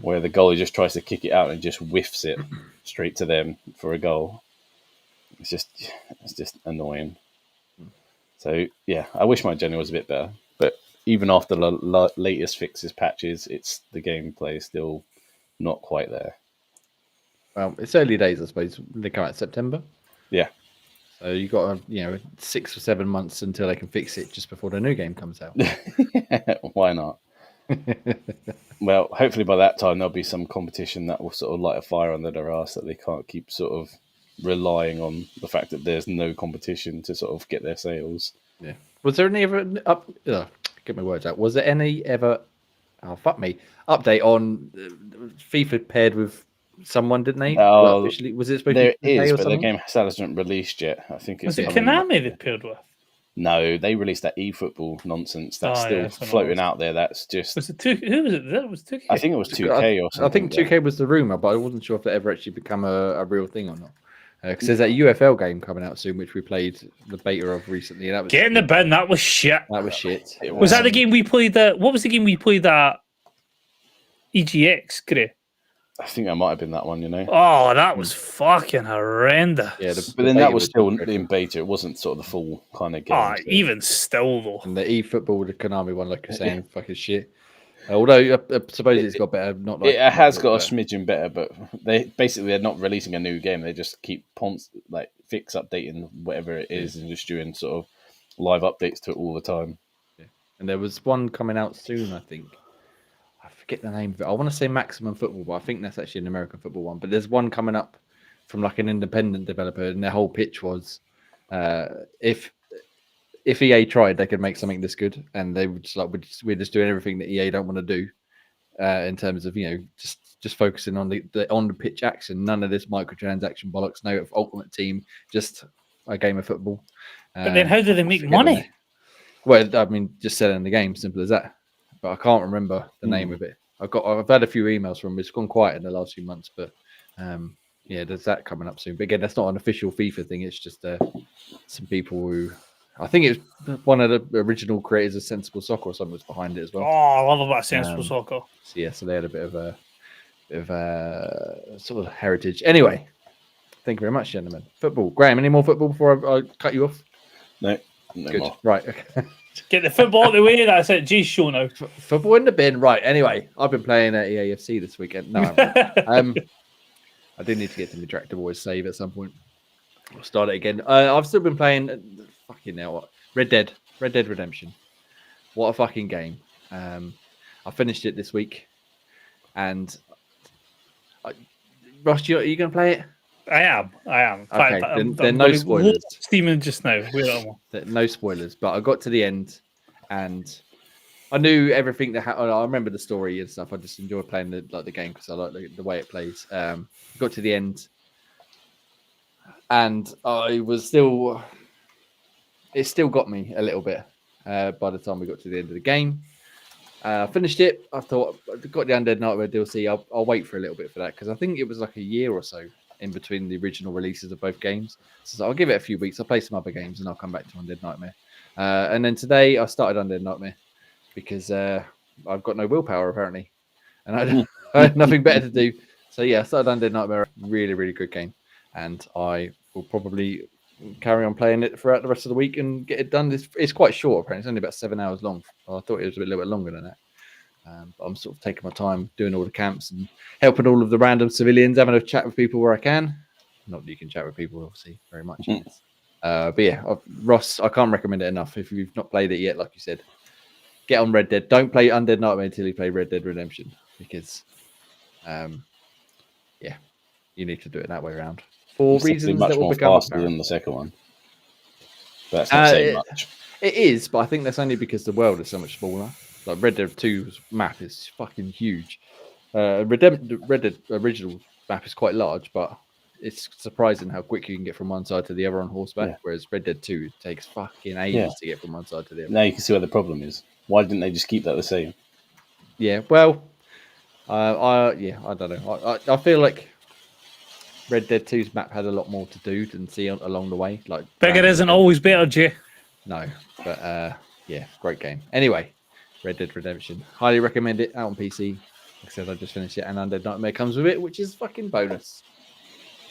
where the goalie just tries to kick it out and just whiffs it straight to them for a goal. It's just annoying. So yeah, I wish my Jenny was a bit better, but even after the latest fixes patches, the gameplay is still not quite there. Well, it's early days, I suppose. They come out September. Yeah. So you got 6 or 7 months until they can fix it just before the new game comes out. Why not? Well, hopefully by that time there'll be some competition that will sort of light a fire under their ass that they can't keep sort of relying on the fact that there's no competition to sort of get their sales. Yeah. Was there any ever get my words out? Was there any ever update on FIFA paired with someone? Didn't they? Oh, officially, was it supposed there to be is, or but the something? game hasn't released yet. I think it's Was it Konami they paired with? No, they released that eFootball nonsense that's still floating out there. That's just. Was it who was it? That was 2K. I think it was 2K or something. I think 2K was the rumor, but I wasn't sure if it ever actually become a real thing or not. Because there's that UFL game coming out soon, which we played the beta of recently. That was Get in the bin. That was shit. That was shit. Was that the game we played? What was the game we played at EGX, Gray? I think that might have been that one, Oh, that was fucking horrendous. Yeah, but then that was still in beta. It wasn't sort of the full kind of game. Even still, though. And the eFootball, the Konami one, like you're saying, fucking shit. Although I suppose it's got better. It has got a smidgen better, but they're not releasing a new game. They just keep fix updating whatever it is and just doing sort of live updates to it all the time. Yeah. And there was one coming out soon, I think. I forget the name of it. I want to say Maximum Football, but I think that's actually an American football one. But there's one coming up from like an independent developer, and their whole pitch was if EA tried, they could make something this good, and they would just we're just doing everything that EA don't want to do in terms of just focusing on the on the pitch action. None of this microtransaction bollocks. No Ultimate Team, just a game of football. But then how do they make money? Well, I mean, just selling the game, simple as that. But I can't remember the name of it. I've had a few emails from them. It's gone quiet in the last few months, but there's that coming up soon. But again, that's not an official FIFA thing. It's just some people who I think it was one of the original creators of Sensible Soccer or something was behind it as well. Oh, I love about Sensible Soccer. So they had a bit of sort of heritage. Anyway, thank you very much, gentlemen. Football, Graham. Any more football before I cut you off? No good. More. Right. Okay. Get the football out of the way. That's it. G's show now. Football in the bin. Right. Anyway, I've been playing at EAFC this weekend. No, I do need to get to the Interactive Boys save at some point. I'll start it again. I've still been playing. Fucking hell, Red Dead Redemption. What a fucking game. I finished it this week, and Ross, are you going to play it? I am. In okay, fact, then no spoilers. Steaming just now. No spoilers, but I got to the end, and I knew everything that happened. I remember the story and stuff. I just enjoy playing the game because I like the way it plays. Got to the end, and I was still. It still got me a little bit by the time we got to the end of the game. I finished it. I thought I got the Undead Nightmare DLC. I'll wait for a little bit for that because I think it was like a year or so in between the original releases of both games. So I'll give it a few weeks. I'll play some other games and I'll come back to Undead Nightmare. And then today I started Undead Nightmare because I've got no willpower apparently, and I had nothing better to do. So yeah, I started Undead Nightmare. Really, really good game, and I will probably carry on playing it throughout the rest of the week and get it done. It's quite short apparently. It's only about 7 hours long. I thought it was a little bit longer than that. But I'm sort of taking my time doing all the camps and helping all of the random civilians, having a chat with people where I can. Not that you can chat with people, obviously, very much. But yeah, Ross, I can't recommend it enough. If you've not played it yet, like you said, get on Red Dead. Don't play Undead Nightmare until you play Red Dead Redemption because, you need to do it that way around for reasons much that will more become faster apparent. than the second one. But that's not saying much. It is, but I think that's only because the world is so much smaller. Like Red Dead 2's map is fucking huge. Red Dead original map is quite large, but it's surprising how quick you can get from one side to the other on horseback. Yeah. Whereas Red Dead 2 takes fucking ages to get from one side to the other. Now you can see where the problem is. Why didn't they just keep that the same? Yeah, well, I don't know. I feel like Red Dead 2's map had a lot more to do than see along the way. Like Bigger isn't always better, Jay. No, but yeah, great game. Anyway, Red Dead Redemption, highly recommend it. Out on PC. Like I said, I just finished it, and Undead Nightmare comes with it, which is fucking bonus.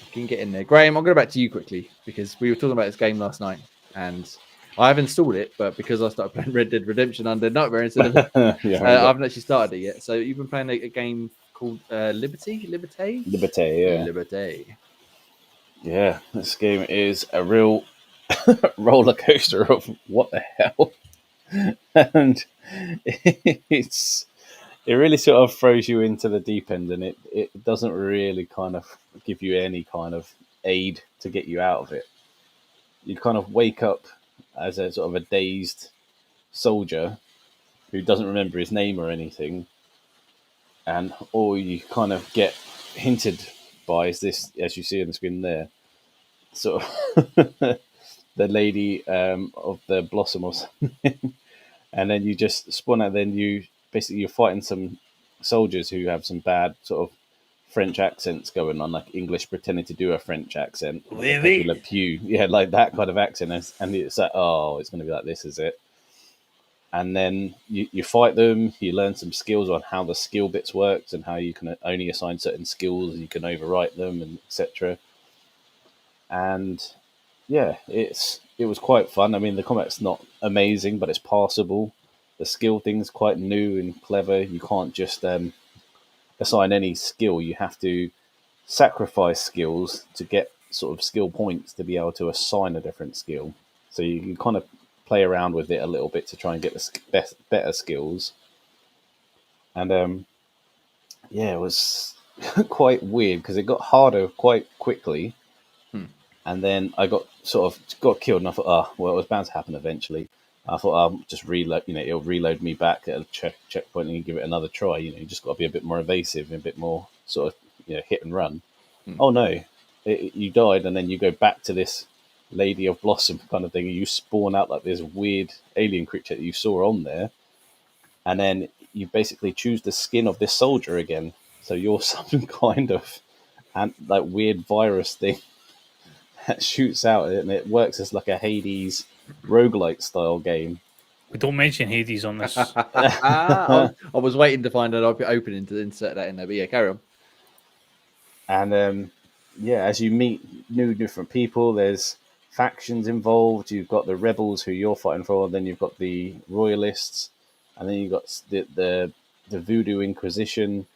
You can get in there. Graham, I'll go back to you quickly because we were talking about this game last night, and I have installed it, but because I started playing Red Dead Redemption Undead Nightmare instead of I I haven't actually started it yet. So you've been playing a game called Liberty? Liberté, yeah. Liberté. Yeah, this game is a real roller coaster of what the hell. And it really sort of throws you into the deep end, and it doesn't really kind of give you any kind of aid to get you out of it. You kind of wake up as a sort of a dazed soldier who doesn't remember his name or anything, and all you kind of get hinted by is this, as you see on the screen there, sort of the lady of the blossom or something. And then you just spawn out. Then you're fighting some soldiers who have some bad sort of French accents going on, like English pretending to do a French accent. Really? Le Pew. Yeah, like that kind of accent. And it's like, oh, it's going to be like this, is it? And then you fight them. You learn some skills on how the skill bits works and how you can only assign certain skills. You can overwrite them, and etc. And yeah, it was quite fun. I mean, the combat's not amazing, but it's passable. The skill thing's quite new and clever. You can't just assign any skill. You have to sacrifice skills to get sort of skill points to be able to assign a different skill. So you can kind of play around with it a little bit to try and get the better skills. And yeah, it was quite weird because it got harder quite quickly. And then I got killed, and I thought, oh, well, it was bound to happen eventually. I thought, I'll just reload, it'll reload me back at a checkpoint and give it another try. You just got to be a bit more evasive and a bit more sort of, hit and run. Oh no, you died, and then you go back to this Lady of Blossom kind of thing. And you spawn out like this weird alien creature that you saw on there, and then you basically choose the skin of this soldier again. So you're some kind of like weird virus thing that shoots out, and it works as like a Hades roguelike style game. We don't mention Hades on this. I was waiting to find an opening to insert that in there, but yeah, carry on. And yeah, as you meet different people, there's factions involved. You've got the rebels who you're fighting for, and then you've got the royalists, and then you've got the Voodoo Inquisition,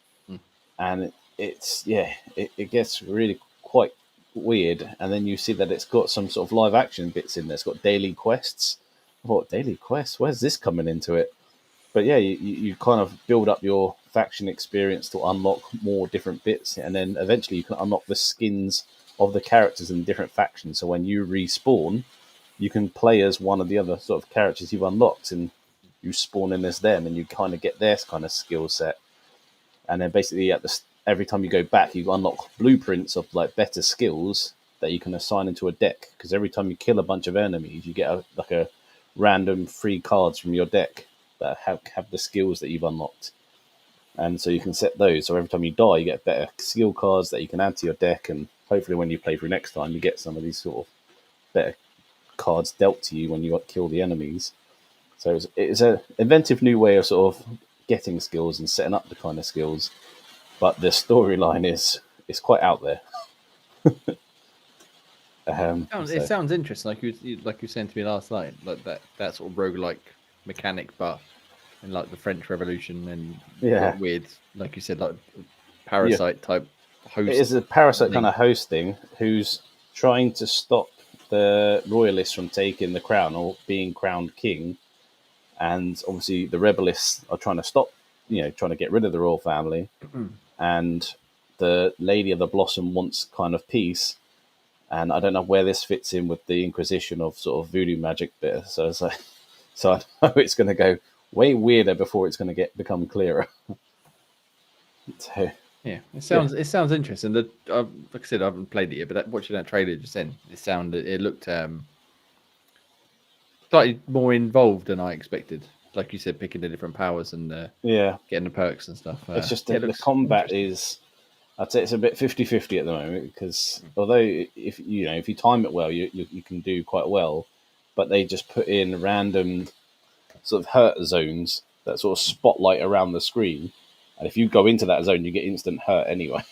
and it gets really quite weird. And then you see that it's got some sort of live action bits in there. It's got daily quests. I thought, daily quests? Where's this coming into it? But yeah, you kind of build up your faction experience to unlock more different bits, and then eventually you can unlock the skins of the characters in different factions. So when you respawn, you can play as one of the other sort of characters you've unlocked, and you spawn in as them, and you kind of get their kind of skill set. And then basically every time you go back, you unlock blueprints of like better skills that you can assign into a deck. Because every time you kill a bunch of enemies, you get a random free cards from your deck that have the skills that you've unlocked. And so you can set those. So every time you die, you get better skill cards that you can add to your deck. And hopefully when you play through next time, you get some of these sort of better cards dealt to you when you kill the enemies. So it's an inventive new way of sort of getting skills and setting up the kind of skills. But the storyline is quite out there. It sounds interesting, like you were saying to me last night, like that sort of roguelike mechanic, but in like the French Revolution, and like weird, like you said, like parasite type host. It is a parasite kind of host thing who's trying to stop the royalists from taking the crown or being crowned king, and obviously the rebellists are trying to stop, trying to get rid of the royal family, and the Lady of the Blossom wants kind of peace. And I don't know where this fits in with the Inquisition of sort of voodoo magic bit. So I know it's going to go way weirder before it's going to become clearer. So yeah, it sounds interesting. Like I said, I haven't played it yet, but watching that trailer just then, it looked slightly more involved than I expected. Like you said, picking the different powers and getting the perks and stuff. It's just the combat is I'd say it's a bit 50-50 at the moment because although if you time it well, you can do quite well, but they just put in random sort of hurt zones that sort of spotlight around the screen, and if you go into that zone, you get instant hurt anyway.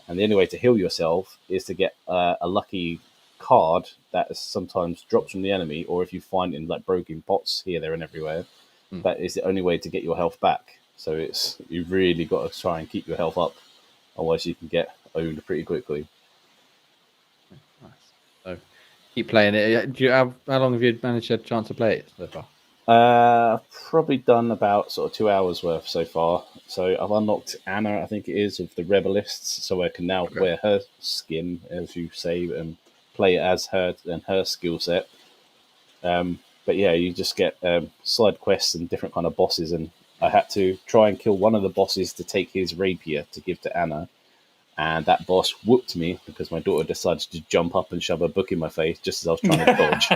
And the only way to heal yourself is to get a lucky card that sometimes drops from the enemy, or if you find in like broken pots here, there, and everywhere, that is the only way to get your health back. So you've really got to try and keep your health up. Otherwise, you can get owned pretty quickly. Nice. So, keep playing it. How long have you managed to have a chance to play it so far? I've probably done about sort of 2 hours worth so far. So I've unlocked Anna, I think it is, of the Rebelists, so I can now wear her skin, as you say, and play it as her and her skill set. But yeah, you just get side quests and different kind of bosses, and I had to try and kill one of the bosses to take his rapier to give to Anna. And that boss whooped me because my daughter decided to jump up and shove a book in my face just as I was trying to dodge.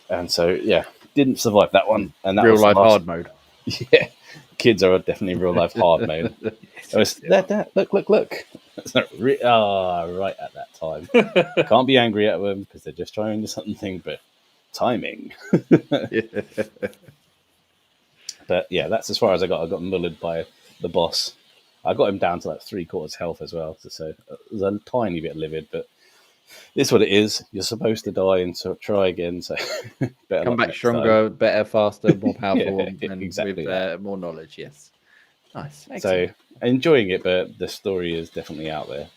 And so, yeah, didn't survive that one. And that Real was life hard mode. Yeah, kids are definitely real life hard mode. It was, Dad, look. Right at that time. Can't be angry at them because they're just trying something, but timing. But yeah, that's as far as I got. I got mullered by the boss. I got him down to like 3/4 health as well. So it was a tiny bit livid, but it's what it is. You're supposed to die and so try again. So better Come luck back next stronger, time. better, faster, more powerful, Yeah, and exactly with more knowledge. Yes, nice. So Excellent. enjoying it, but the story is definitely out there.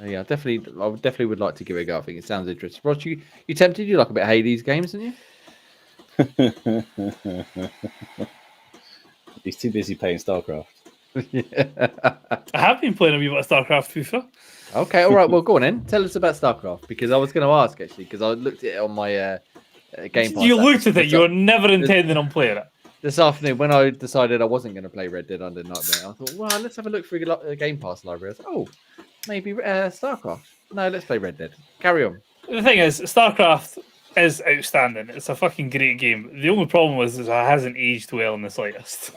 Yeah, definitely. I definitely would like to give it a go. I think it sounds interesting. Ross, you tempted? You like a bit of Hades games, didn't you? He's too busy playing StarCraft. I have been playing a wee bit of StarCraft FIFA. Okay, all right. Well, go on then. Tell us about StarCraft because I was going to ask actually because I looked at it on my Game Pass. You looked at it, you were never intending on playing it. This afternoon, when I decided I wasn't going to play Red Dead Under Nightmare, I thought, well, let's have a look through the Game Pass library. I thought, oh, maybe StarCraft. No, let's play Red Dead. Carry on. The thing is, StarCraft is outstanding. It's a fucking great game. The only problem is it hasn't aged well in the slightest.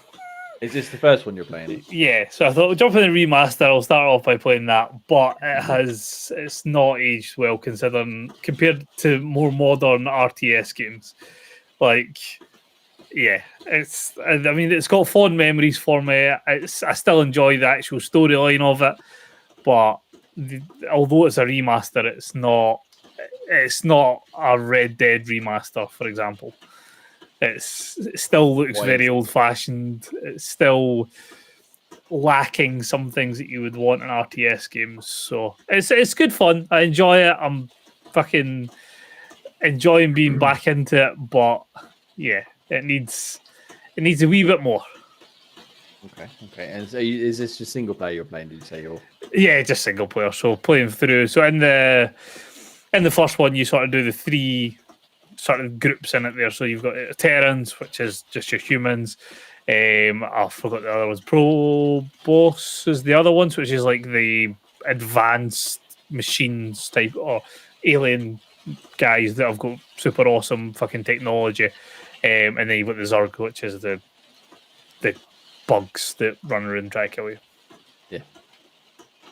Is this the first one you're playing? It? Yeah, so I thought jump in the remaster. I'll start off by playing that, but it's not aged well considering compared to more modern RTS games. Like, yeah, it's got fond memories for me. I still enjoy the actual storyline of it, but although it's a remaster, it's not a Red Dead remaster, for example. It still looks very old-fashioned. It's still lacking some things that you would want in RTS games. So it's good fun. I enjoy it. I'm fucking enjoying being back into it. But yeah, it needs a wee bit more. Okay. And so is this just single player you're playing? Did you say? Yeah, just single player. So playing through. So in the first one, you sort of do the 3 sort of groups in it there. So you've got Terrans, which is just your humans. I forgot the other ones. Probos is the other ones, which is like the advanced machines type or alien guys that have got super awesome fucking technology. And then you've got the Zerg, which is the bugs that run around and try to kill you. Yeah.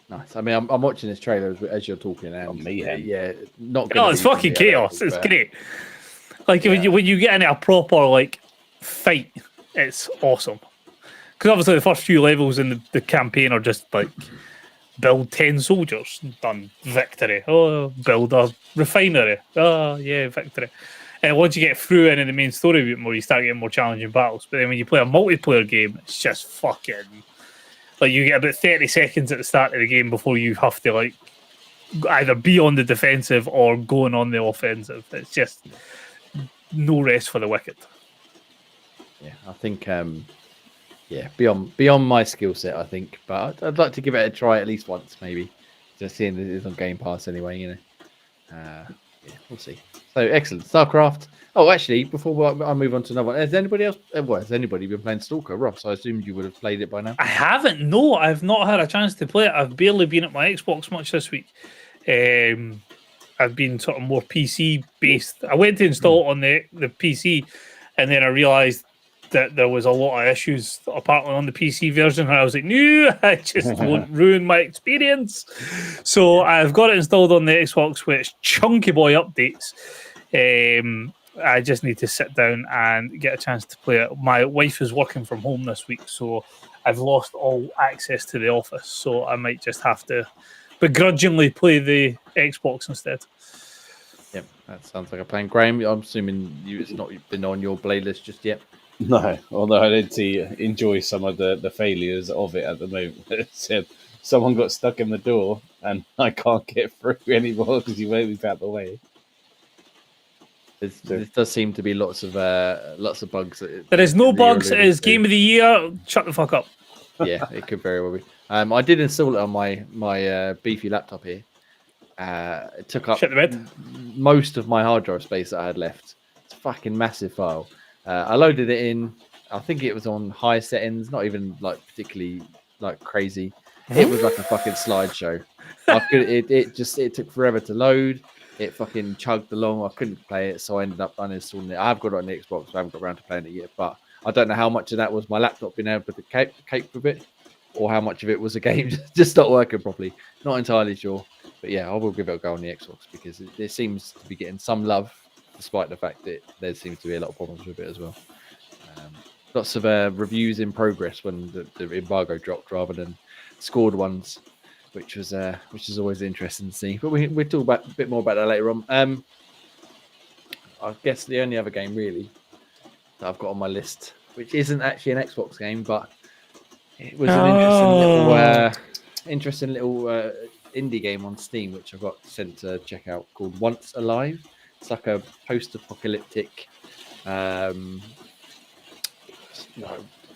Nice. I mean, I'm watching this trailer as you're talking. And yeah, not. Oh, it's fucking chaos. It's great. Like when you get into a proper like fight, it's awesome. Because obviously the first few levels in the campaign are just like build 10 soldiers, done, victory. Oh, build a refinery. Oh yeah, victory. And once you get through into the main story a bit more, you start getting more challenging battles. But then when you play a multiplayer game, it's just fucking like you get about 30 seconds at the start of the game before you have to like either be on the defensive or going on the offensive. It's just no rest for the wicked. Yeah, I think beyond my skill set, I think, but I'd like to give it a try at least once, maybe. Just seeing that it's on Game Pass anyway, you know. Yeah, we'll see. So excellent, StarCraft. Oh, actually, before I move on to another one, has anybody else? Has anybody been playing Stalker? Ross, I assumed you would have played it by now. I haven't. No, I've not had a chance to play it. I've barely been at my Xbox much this week. I've been sort of more PC based. I went to install it on the PC, and then I realised that there was a lot of issues apparently on the PC version, and I was like, no, I just won't ruin my experience. So I've got it installed on the Xbox with chunky boy updates. I just need to sit down and get a chance to play it. My wife is working from home this week, so I've lost all access to the office, so I might just have to begrudgingly play the Xbox instead. Yep, that sounds like a plan. Graham, I'm assuming it's not been on your playlist just yet. No, although I did enjoy some of the failures of it at the moment. It said someone got stuck in the door and I can't get through anymore because you won't be out the way. There does seem to be lots of bugs. There is no bugs. It is game of the year. Shut the fuck up. Yeah, it could very well be. I did install it on my beefy laptop here. It took up most of my hard drive space that I had left. It's a fucking massive file. I loaded it in. I think it was on high settings, not even like particularly like crazy. It was like a fucking slideshow. It took forever to load. It fucking chugged along. I couldn't play it, so I ended up uninstalling it. I've got it on the Xbox, but I haven't got around to playing it yet. But I don't know how much of that was my laptop being able to cope with it, or how much of it was a game just not working properly. Not entirely sure. But yeah, I will give it a go on the Xbox because it seems to be getting some love, despite the fact that there seems to be a lot of problems with it as well. Lots of reviews in progress when the embargo dropped, rather than scored ones, which is always interesting to see. But we'll talk about a bit more about that later on. I guess the only other game really that I've got on my list, which isn't actually an Xbox game, but it was an interesting little indie game on Steam, which I got sent to check out, called Once Alive. It's like a post-apocalyptic.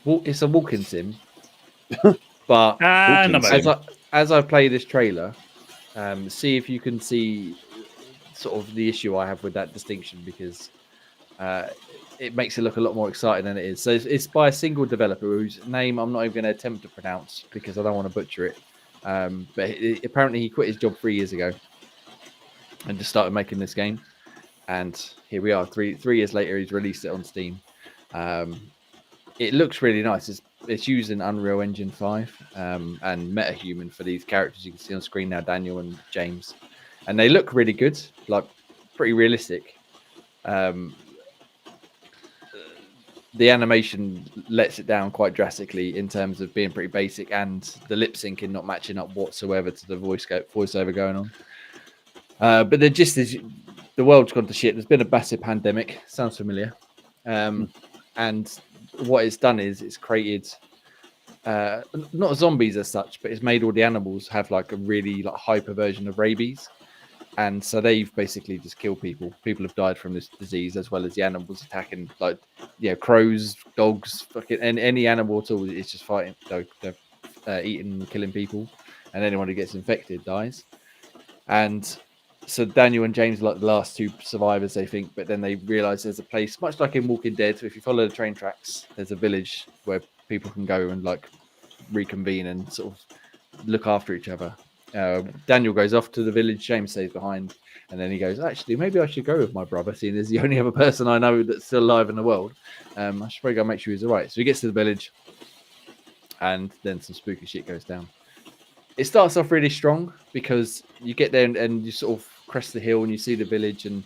It's a walking sim, but as I play this trailer, see if you can see sort of the issue I have with that distinction, because it makes it look a lot more exciting than it is. So it's by a single developer whose name I'm not even going to attempt to pronounce because I don't want to butcher it. But apparently he quit his job 3 years ago and just started making this game. And here we are, three years later, he's released it on Steam. It looks really nice. It's using Unreal Engine 5 and MetaHuman for these characters you can see on screen now, Daniel and James. And they look really good, like pretty realistic. The animation lets it down quite drastically in terms of being pretty basic, and the lip syncing not matching up whatsoever to the voiceover going on. But the gist is the world's gone to shit. There's been a massive pandemic. Sounds familiar. And what it's done is it's created not zombies as such, but it's made all the animals have like a really like hyper version of rabies. And so they've basically just killed people. People have died from this disease, as well as the animals attacking, like, crows, dogs, fucking any animal at all. It's just fighting, they're eating and killing people. And anyone who gets infected dies. And so Daniel and James are like the last two survivors, they think. But then they realize there's a place, much like in Walking Dead. If you follow the train tracks, there's a village where people can go and like reconvene and sort of look after each other. Daniel goes off to the village, James stays behind, and then he goes, actually, maybe I should go with my brother, seeing as the only other person I know that's still alive in the world. I should probably go make sure he's all right. So he gets to the village, and then some spooky shit goes down. It starts off really strong because you get there and you sort of crest the hill and you see the village, and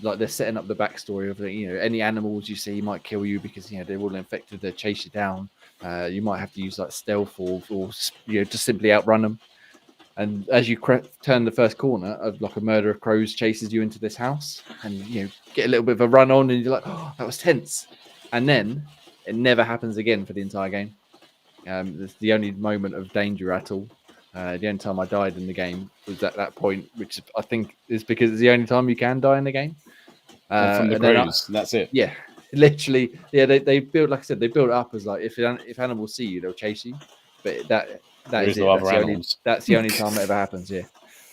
like they're setting up the backstory of any animals you see might kill you because they're all infected, they chase you down. You might have to use like stealth or just simply outrun them. And as you turn the first corner, like a murder of crows chases you into this house, and get a little bit of a run on, and you're like, oh, that was tense. And then it never happens again for the entire game. It's the only moment of danger at all. The only time I died in the game was at that point, which I think is because it's the only time you can die in the game. From the crows, that's it. Yeah, literally. Yeah, they build, like I said, they build it up as like if animals see you, they'll chase you. But that is it. That's the only time it ever happens. Yeah.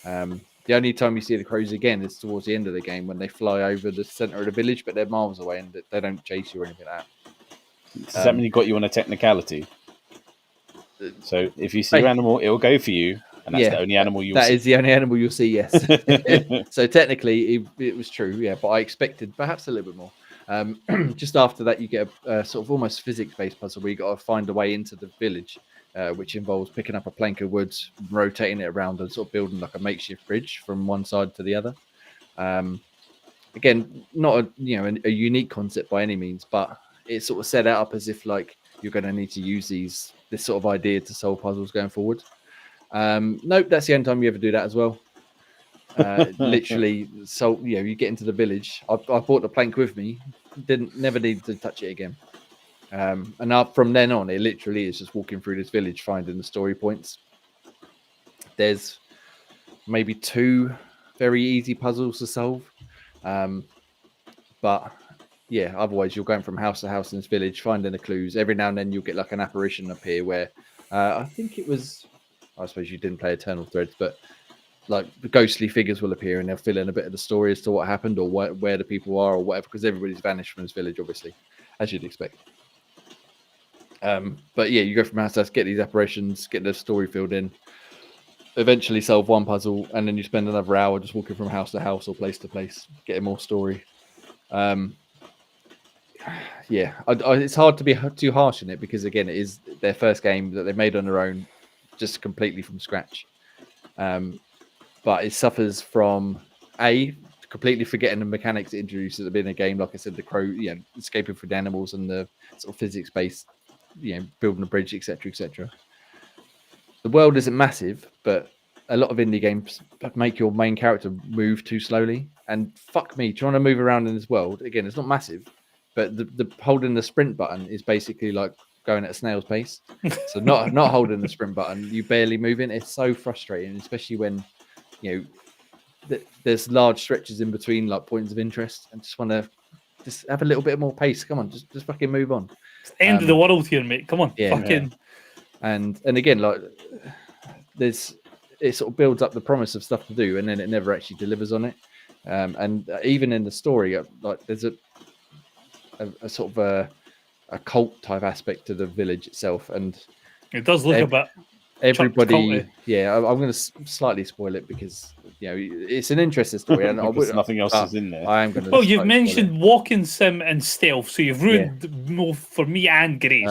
The only time you see the crows again is towards the end of the game when they fly over the center of the village, but they're miles away and they don't chase you or anything like that. Does that mean you got you on a technicality? So if you see an animal, it will go for you, and that's the only animal you'll see. That is the only animal you'll see, yes. So technically, it was true, yeah. But I expected perhaps a little bit more. Just after that, you get a sort of almost physics-based puzzle where you got to find a way into the village, which involves picking up a plank of wood, rotating it around, and sort of building like a makeshift bridge from one side to the other. Again, not a unique concept by any means, but it's sort of set out up as if like you're going to need to use this sort of idea to solve puzzles going forward. Nope, that's the only time you ever do that as well. Literally, so you get into the village. I brought the plank with me, never needed to touch it again. And up from then on, it literally is just walking through this village, finding the story points. There's maybe 2 very easy puzzles to solve, but yeah, otherwise you're going from house to house in this village, finding the clues. Every now and then you'll get like an apparition appear where I think it was, I suppose you didn't play Eternal Threads, but like the ghostly figures will appear and they'll fill in a bit of the story as to what happened or where the people are or whatever, because everybody's vanished from this village, obviously, as you'd expect. But yeah, you go from house to house, get these apparitions, get the story filled in, eventually solve one puzzle, and then you spend another hour just walking from house to house or place to place, getting more story. Yeah, it's hard to be too harsh in it because, again, it is their first game that they've made on their own, just completely from scratch. But it suffers from completely forgetting the mechanics it introduced at the beginning of the game. Like I said, the crow, escaping from the animals and the sort of physics-based, building a bridge, etc., etc. The world isn't massive, but a lot of indie games make your main character move too slowly. And fuck me, trying to move around in this world, again, it's not massive, but the holding the sprint button is basically like going at a snail's pace. So not holding the sprint button, you barely moving. It's so frustrating, especially when there's large stretches in between like points of interest, and just want to just have a little bit more pace. Come on, just fucking move on. It's the end of the world here, mate. Come on, fucking. And again, like it sort of builds up the promise of stuff to do, and then it never actually delivers on it. And even in the story, like there's a sort of a cult type aspect to the village itself, and it does look a bit. Everybody, I'm going to slightly spoil it because it's an interesting story, and nothing else is in there. I am going to. Well, you've mentioned walking sim and stealth, so you've ruined more for me and Grace.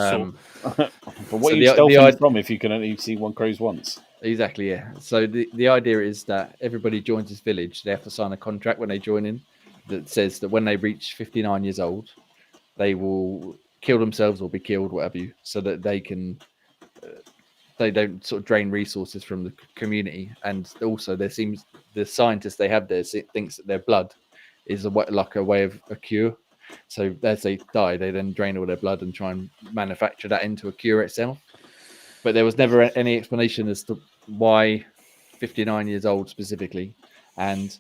But what are you stealthing from if you can only see one crows once? Exactly, yeah. So the idea is that everybody joins this village. They have to sign a contract when they join in that says that when they reach 59 years old, they will kill themselves or be killed, whatever so that they can. They don't sort of drain resources from the community, and also there seems the scientist they have there thinks that their blood is like a way of a cure. So as they die, they then drain all their blood and try and manufacture that into a cure itself. But there was never any explanation as to why 59 years old specifically, and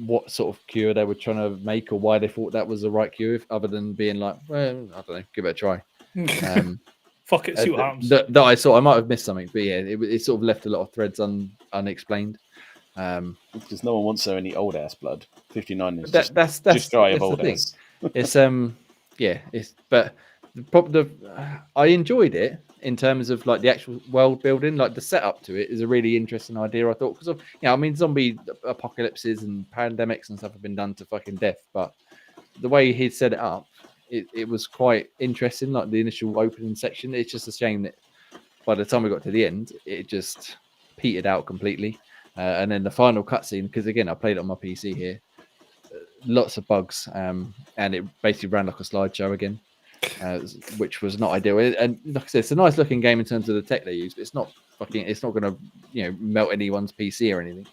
what sort of cure they were trying to make, or why they thought that was the right cure, other than being like, well, I don't know, give it a try. Fuck it, see what happens. That I might have missed something, but yeah, it sort of left a lot of threads unexplained. Because no one wants so any old ass blood. 59 is that's just dry of old ass. It's but I enjoyed it in terms of like the actual world building, like the setup to it is a really interesting idea. I thought because of zombie apocalypses and pandemics and stuff have been done to fucking death, but the way he set it up. It was quite interesting, like the initial opening section. It's just a shame that by the time we got to the end, it just petered out completely. And then the final cutscene, because again, I played it on my PC here, lots of bugs, and it basically ran like a slideshow again, which was not ideal. And like I said, it's a nice looking game in terms of the tech they use, but it's not going to melt anyone's PC or anything.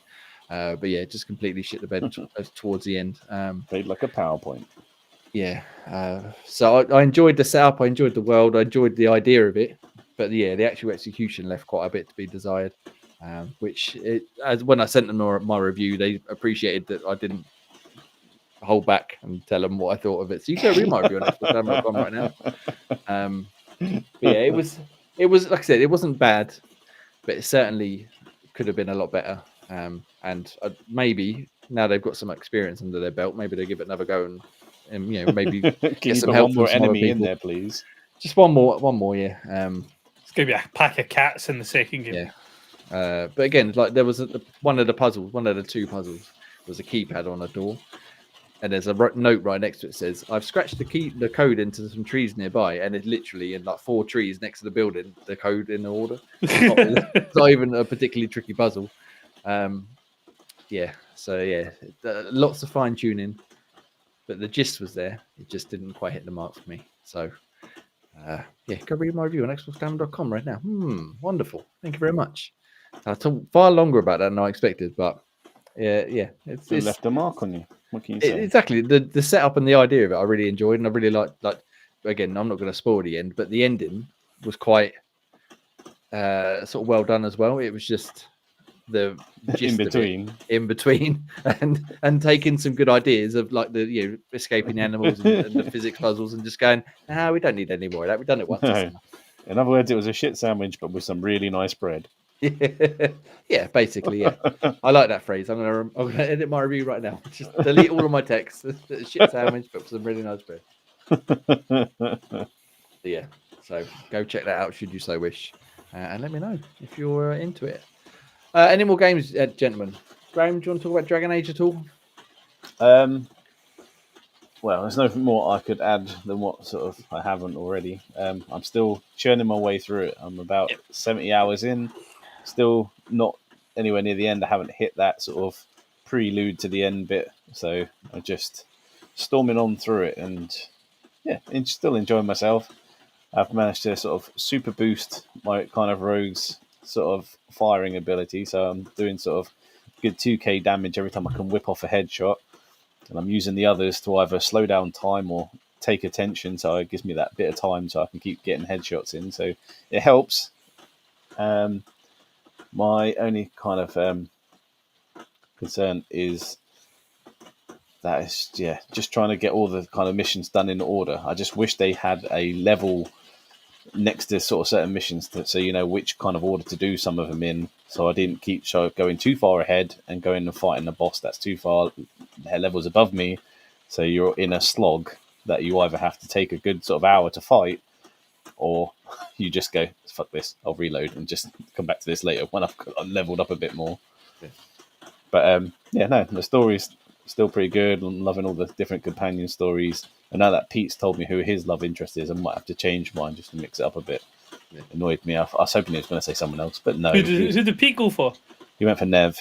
But yeah, just completely shit the bed towards the end. Played like a PowerPoint. Yeah, so I enjoyed the setup, I enjoyed the world, I enjoyed the idea of it, but yeah, the actual execution left quite a bit to be desired. As when I sent them my review, they appreciated that I didn't hold back and tell them what I thought of it. So you can read my review on Xbox right now. But yeah, it was like I said, it wasn't bad, but it certainly could have been a lot better. And maybe now they've got some experience under their belt, maybe they give it another go and maybe get some help. One more enemy in there, please. Just one more, yeah. It's gonna be a pack of cats in the second game. Yeah. But again, like there was one of the 2 puzzles was a keypad on a door. and there's a note right next to it that says, "I've scratched the code into some trees nearby," and it's literally in like 4 trees next to the building. The code in the order. It's not even a particularly tricky puzzle. Yeah. So yeah, lots of fine tuning, but the gist was there. It just didn't quite hit the mark for me. So. Yeah, go read my review on xboxdown.com right now. Wonderful. Thank you very much. I talked far longer about that than I expected, but yeah, It's left a mark on you. What can you say? Exactly. The setup and the idea of it I really enjoyed, and I really liked. Like, again, I'm not going to spoil the end, but the ending was quite sort of well done as well. It was just the gist in between and taking some good ideas of like the escaping animals and the physics puzzles and just going, we don't need any more of that. We've done it once. No. In other words, it was a shit sandwich, but with some really nice bread. Yeah, basically, yeah. I like that phrase. I'm gonna edit my review right now. Just delete all of my text. Shit sandwich, but with some really nice bread. Yeah. So go check that out should you so wish, and let me know if you're into it. Any more games, gentlemen? Graham, do you want to talk about Dragon Age at all? Well, there's nothing more I could add than what sort of I haven't already. I'm still churning my way through it. I'm about 70 hours in, still not anywhere near the end. I haven't hit that sort of prelude to the end bit, so I'm just storming on through it, and yeah, still enjoying myself. I've managed to sort of super boost my kind of rogue's sort of firing ability, so I'm doing sort of good 2k damage every time I can whip off a headshot, and I'm using the others to either slow down time or take attention, so it gives me that bit of time so I can keep getting headshots in, so it helps. My only kind of concern is that is just trying to get all the kind of missions done in order. I just wish they had a level next to sort of certain missions so you know which kind of order to do some of them in, so I didn't keep going too far ahead and going and fighting a boss that's too far levels above me, so you're in a slog that you either have to take a good sort of hour to fight, or you just go, fuck this, I'll reload and just come back to this later when I've leveled up a bit more. But the story's still pretty good. I'm loving all the different companion stories. And now that Pete's told me who his love interest is, I might have to change mine just to mix it up a bit. It annoyed me. I was hoping he was going to say someone else, but no. Who did Pete go for? He went for Nev.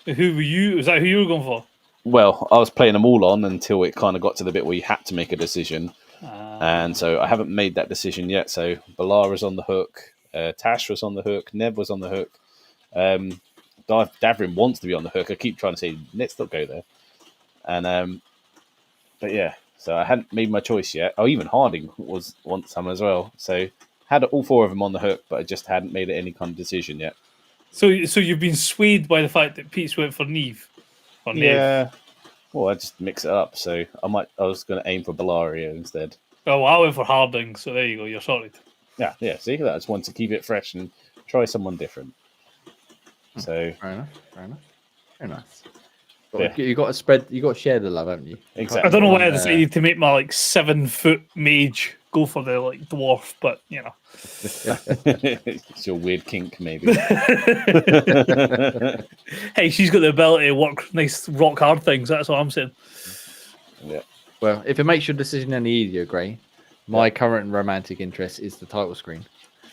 Who were you? Was that who you were going for? Well, I was playing them all on until it kind of got to the bit where you had to make a decision. And so I haven't made that decision yet. So Balar was on the hook. Tash was on the hook. Nev was on the hook. Tavern wants to be on the hook. I keep trying to say, let's not go there. And but yeah, so I hadn't made my choice yet. Oh, even Harding wants some as well. So had all 4 of them on the hook, but I just hadn't made any kind of decision yet. So you've been swayed by the fact that Pete's went for Neve. Yeah. Well, I just mix it up. So I was going to aim for Bellaria instead. Oh, well, I went for Harding. So there you go. You're sorted. Yeah. See, I just want to keep it fresh and try someone different. So fair enough. Very nice. You got to spread. You got to share the love, haven't you? Exactly. I don't know why I decided to make my 7-foot mage go for the dwarf, but you know, it's your weird kink, maybe. Hey, she's got the ability to work nice rock hard things. That's what I'm saying. Yeah. Well, if it makes your decision any easier, Gray, my current romantic interest is the title screen.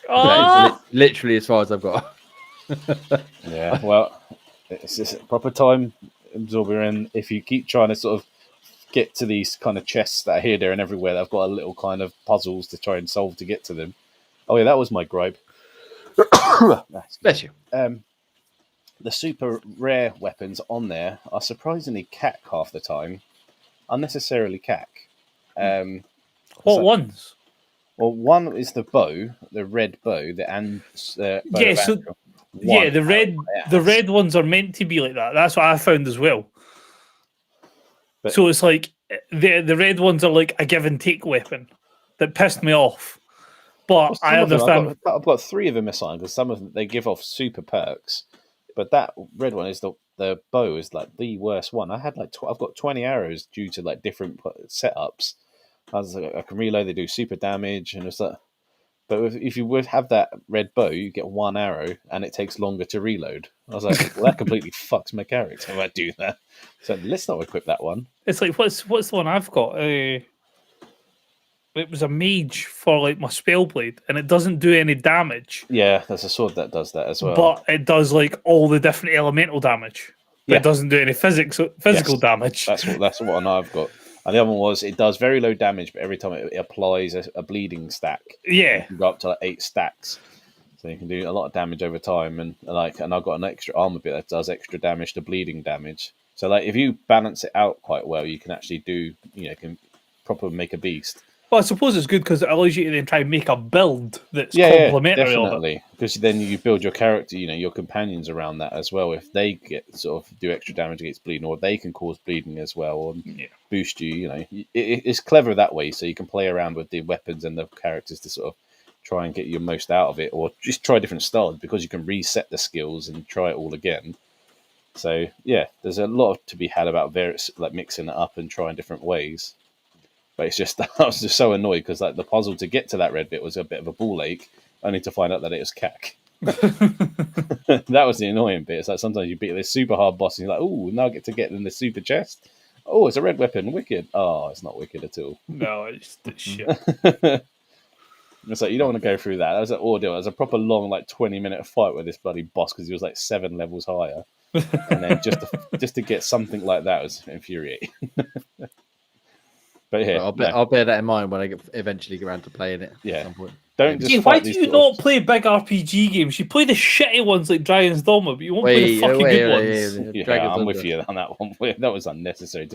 That is literally as far as I've got. Yeah. Well, it's just a proper time absorber, and if you keep trying to sort of get to these kind of chests that are here, there, and everywhere, that I've got a little kind of puzzles to try and solve to get to them. Oh yeah, that was my gripe. Bless you. The super rare weapons on there are surprisingly cack half the time, unnecessarily cack. What ones? Well, one is the bow, the red bow, the the red ones are meant to be like that. That's what I found as well. But, so it's like the red ones are like a give and take weapon that pissed me off. But I understand. I've got 3 of them assigned because some of them they give off super perks, but that red one is the bow is like the worst one. I had I've got 20 arrows due to like different setups. I was like, I can reload. They do super damage, and it's like, But if you would have that red bow, you get 1 arrow, and it takes longer to reload. I was like, well, that completely fucks my character if I do that. So let's not equip that one. It's like what's the one I've got? It was a mage for like my spell blade, and it doesn't do any damage, Yeah, there's a sword that does that as well. but it does like all the different elemental damage. But Yeah. it doesn't do any physical Yes. damage. That's what one I've got. And the other one was it does very low damage, but every time it applies a bleeding stack, Yeah. you can go up to like 8 stacks. So you can do a lot of damage over time, and I've got an extra armor bit that does extra damage to bleeding damage. So like if you balance it out quite well, you can actually do can properly make a beast. Well, I suppose it's good because it allows you to then try and make a build that's complementary of it. Definitely. Because then you build your character, your companions around that as well. If they get sort of do extra damage against bleeding, or they can cause bleeding as well, or boost you, it's clever that way. So you can play around with the weapons and the characters to sort of try and get your most out of it, or just try different styles because you can reset the skills and try it all again. So yeah, there's a lot to be had about various like mixing it up and trying different ways. But it's just I was just so annoyed because like the puzzle to get to that red bit was a bit of a ball ache, only to find out that it was cack. That was the annoying bit. It's like sometimes you beat this super hard boss and you're like, oh, now I get to get in the super chest. Oh, it's a red weapon, wicked. Oh, it's not wicked at all. No, it's shit. It's like you don't want to go through that. That was an ordeal. It was a proper long, like 20-minute fight with this bloody boss because he was like 7 levels higher, and then just to get something like that was infuriating. But yeah, I'll bear that in mind when I eventually get around to playing it. Yeah. At some point. Don't just. Why fight do these you sort of- not play big RPG games? You play the shitty ones like Dragon's Dogma, but you won't play the fucking good ones. Yeah, I'm with you on that one. That was unnecessary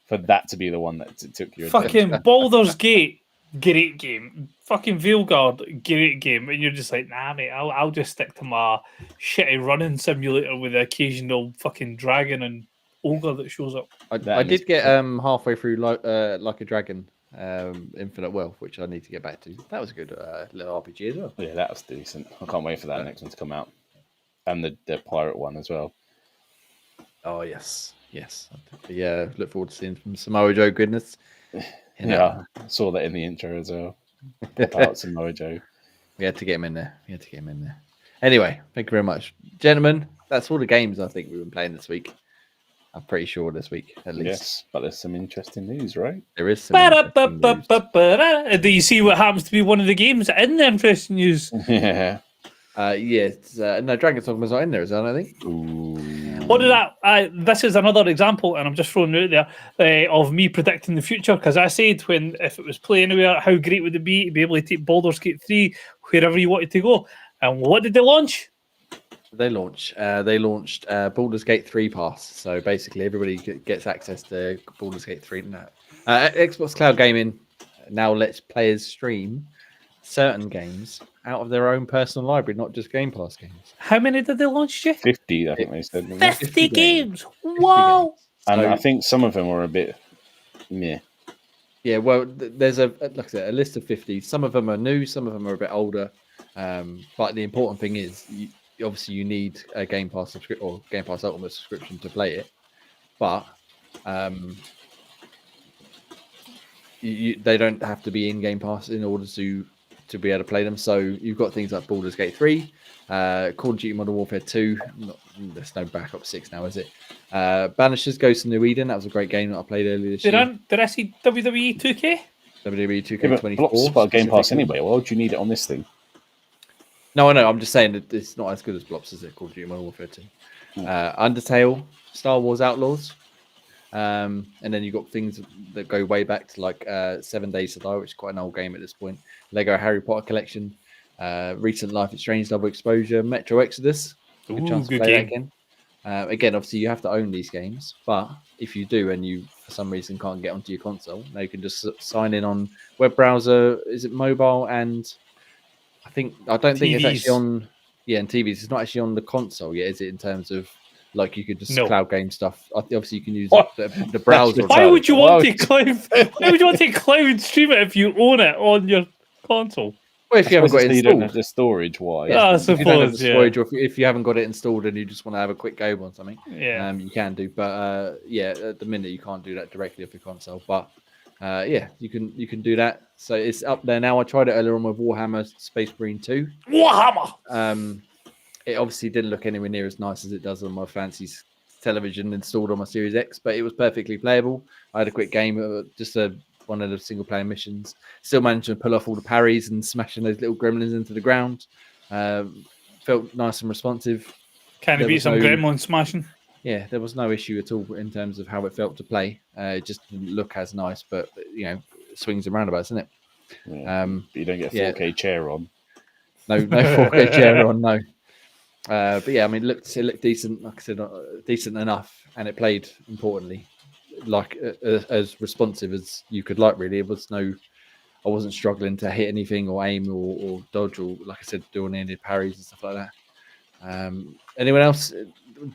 for that to be the one that took your Fucking Baldur's Gate, great game. Fucking Veilguard, great game. And you're just like, nah, mate, I'll just stick to my shitty running simulator with the occasional fucking dragon and ogre that shows up. I did get halfway through like a Dragon, Infinite Wealth, which I need to get back to. That was a good little RPG as well. Yeah, that was decent. I can't wait for that next one to come out, and the pirate one as well. Oh yes. Yeah, look forward to seeing some Samoa Joe goodness. Yeah, I saw that in the intro as well. Pop out Samoa Joe. We had to get him in there. Anyway, thank you very much, gentlemen. That's all the games I think we've been playing this week. I'm pretty sure this week, at least. Yes, but there's some interesting news, right? There is some interesting news. Do you see what happens to be one of the games in the interesting news? Yeah. Yes. No, Dragon's Dogma's not in there, is it? I don't think. Ooh. What did that? This is another example, and I'm just throwing it out there of me predicting the future because I said if it was Play Anywhere, how great would it be to be able to take Baldur's Gate 3 wherever you wanted to go? And what did they launch? They launched Baldur's Gate 3 Pass. So basically, everybody gets access to Baldur's Gate 3 now. Xbox Cloud Gaming now lets players stream certain games out of their own personal library, not just Game Pass games. How many did they launch, Jeff? 50, I think they said. 50 games. Wow. And So- I think some of them were a bit meh. Yeah, well, there's like I said, a list of 50. Some of them are new, some of them are a bit older. But the important thing is, obviously, you need a Game Pass subscription or Game Pass Ultimate subscription to play it. But they don't have to be in Game Pass in order to be able to play them. So you've got things like Baldur's Gate 3, Call of Duty Modern Warfare 2. There's no backup 6 now, is it? Banishers Ghost of New Eden. That was a great game that I played earlier this year. Did I see WWE 2K? WWE Yeah, but 2K24. Blops got a Game Pass specifically. anyway. Why would you need it on this thing? No, I know. I'm just saying that it's not as good as Blops as it Call of Duty Modern Warfare 2. Undertale, Star Wars Outlaws. And then you've got things that go way back to like 7 Days to Die, which is quite an old game at this point. Lego Harry Potter Collection. Recent Life is Strange Double Exposure. Metro Exodus. Good chance to good play game. that again. Again, obviously, you have to own these games. But if you do and you, for some reason, can't get onto your console, now you can just sign in on web browser. Is it mobile? And I don't think it's TVs. actually on. Yeah, and TVs. It's not actually on the console yet, is it? In terms of like you could just No. cloud game stuff. Obviously, you can use What? the browser. Why would you want to Why cloud? Why would you want to cloud stream it if you own it on your console? Well, if you haven't got it you don't have installed. the storage wise. Yeah, I If you don't have the suppose, yeah. storage, or if you haven't got it installed and you just want to have a quick go on something, Yeah. you can do. But yeah, at the minute you can't do that directly off your console. But you can do that. So it's up there now. I tried it earlier on with Warhammer Space Marine 2. Warhammer. It obviously didn't look anywhere near as nice as it does on my fancy television installed on my Series X, but it was perfectly playable. I had a quick game, just one of the single player missions. Still managed to pull off all the parries and smashing those little gremlins into the ground. Felt nice and responsive. Can you beat some gremlin smashing? Yeah, there was no issue at all in terms of how it felt to play. It just didn't look as nice, but swings and roundabouts, isn't it? Yeah. But you don't get 4K chair on. No 4K chair on, no. But yeah, I mean, it looked decent. Like I said, decent enough, and it played importantly, like as responsive as you could like. Really, I wasn't struggling to hit anything or aim or dodge or, like I said, doing any parries and stuff like that. Anyone else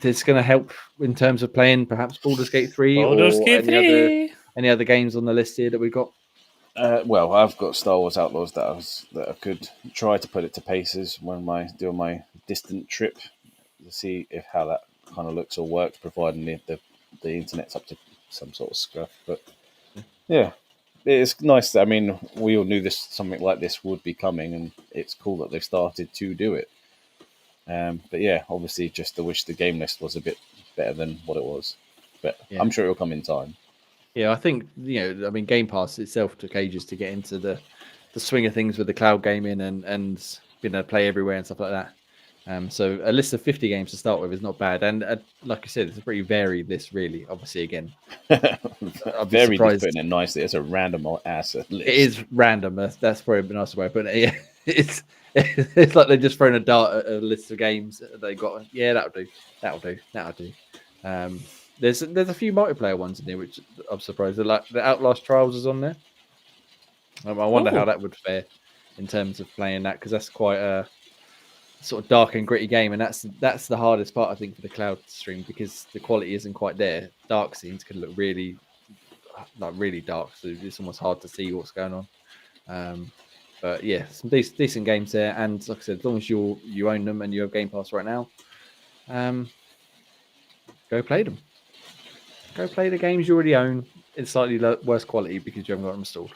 that's going to help in terms of playing perhaps Baldur's Gate 3 any other games on the list here that we've got? Well, I've got Star Wars Outlaws that I could try to put it to paces when doing my distant trip to see how that kind of looks or works, providing the internet's up to some sort of scruff. But yeah, it's nice. I mean, we all knew something like this would be coming, and it's cool that they've started to do it. But yeah, obviously, just I wish the game list was a bit better than what it was. But yeah. I'm sure it'll come in time. Yeah, I think Game Pass itself took ages to get into the swing of things with the cloud gaming and being able to play everywhere and stuff like that. So a list of 50 games to start with is not bad, and like I said, it's a pretty varied list, really. Obviously, again, varied is putting it nicely. It's a random ass list. It is random. That's probably a nice way of putting it. Yeah, it's like they're just throwing a dart at a list of games they got. Yeah, that'll do. There's a few multiplayer ones in there which I'm surprised. Like the Outlaws Trials is on there. I wonder how that would fare in terms of playing that, because that's quite a sort of dark and gritty game, and that's the hardest part, I think, for the cloud stream, because the quality isn't quite there. Dark scenes can look really dark, so it's almost hard to see what's going on. But yeah, some decent games there, and like I said, as long as you own them and you have Game Pass right now, go play them. Go play the games you already own in slightly worse quality because you haven't got them installed.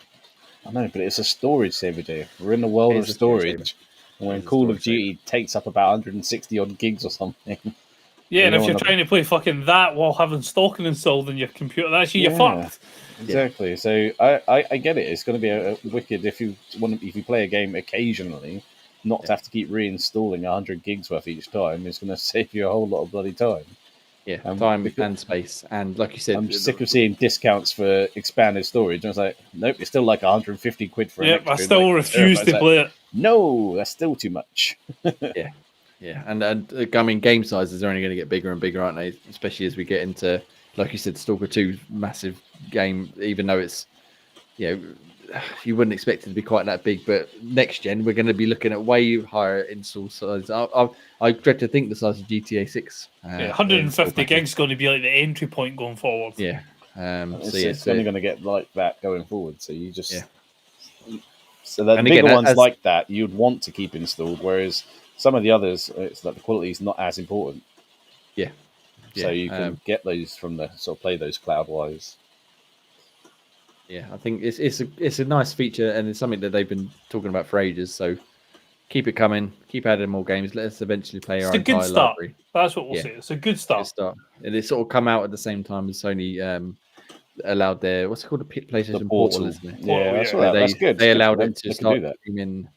I know, but it's a storage saver, dude. We're in the world of storage. When Call of Duty takes up about 160 odd gigs or something. Yeah, and if you're trying to play fucking that while having stalking installed in your computer, that's you're fucked. Exactly. Yeah. So I get it. It's going to be a wicked if you play a game occasionally, not to have to keep reinstalling 100 gigs worth each time. It's going to save you a whole lot of bloody time. Yeah, time and space, and like you said, I'm sick of seeing discounts for expanded storage. I was like, nope, it's still like 150 quid for an extra. I still refuse to play it. No, that's still too much. Yeah, and I mean, game sizes are only going to get bigger and bigger, aren't they? Especially as we get into, like you said, Stalker 2, massive game. Even though it's, you wouldn't expect it to be quite that big, but next gen we're going to be looking at way higher install size. I dread to think the size of GTA 6. 150 gigs is going to be like the entry point going forward. Yeah, it's only going to get like that going forward. So you just so the bigger ones like that you'd want to keep installed, whereas some of the others, it's like the quality is not as important. Yeah. So you can get those from the sort of play those cloud wise. Yeah, I think it's a nice feature, and it's something that they've been talking about for ages. So keep it coming, keep adding more games. Let us eventually play our entire library. That's what we'll say. It's a good start. And it sort of come out at the same time as Sony allowed their what's it called, the PlayStation Portal, isn't it? Yeah, that's good. They allowed it to start streaming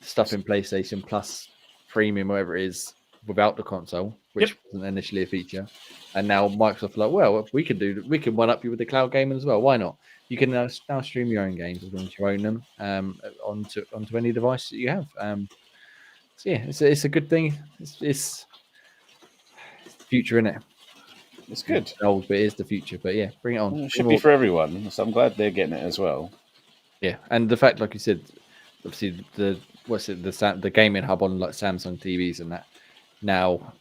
stuff in PlayStation Plus Premium, whatever it is, without the console, which wasn't initially a feature. And now Microsoft are like, well, we can one up you with the cloud gaming as well. Why not? You can now stream your own games as long as you own them onto any device that you have. So yeah, it's a good thing. It's the future, isn't it? It's good. It's old, but it is the future. But yeah, bring it on. It should be for everyone. So I'm glad they're getting it as well. Yeah, and the fact, like you said, obviously the gaming hub on like Samsung TVs and that now.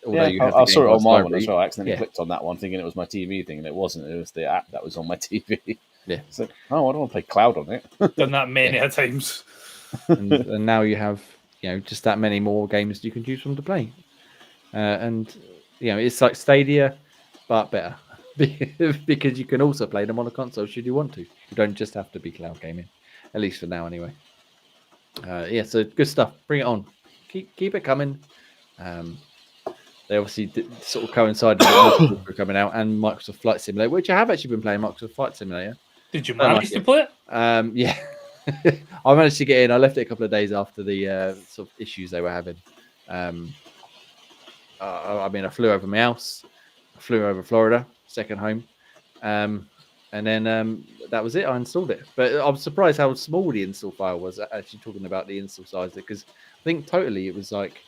I saw it on my one as well. I accidentally clicked on that one thinking it was my TV thing, and it wasn't. It was the app that was on my TV. Yeah. So, I don't want to play cloud on it. Done that many times. and now you have, just that many more games you can choose from to play. And it's like Stadia, but better. because you can also play them on a console should you want to. You don't just have to be cloud gaming, at least for now, anyway. Yeah, so good stuff. Bring it on. Keep it coming. They obviously sort of coincided with Walker coming out and Microsoft Flight Simulator, which I have actually been playing Microsoft Flight Simulator. Did you manage to play it? Yeah. I managed to get in. I left it a couple of days after the sort of issues they were having. I mean, I flew over my house. I flew over Florida, second home. And then that was it. I installed it. But I was surprised how small the install file was, actually talking about the install size, because I think totally it was like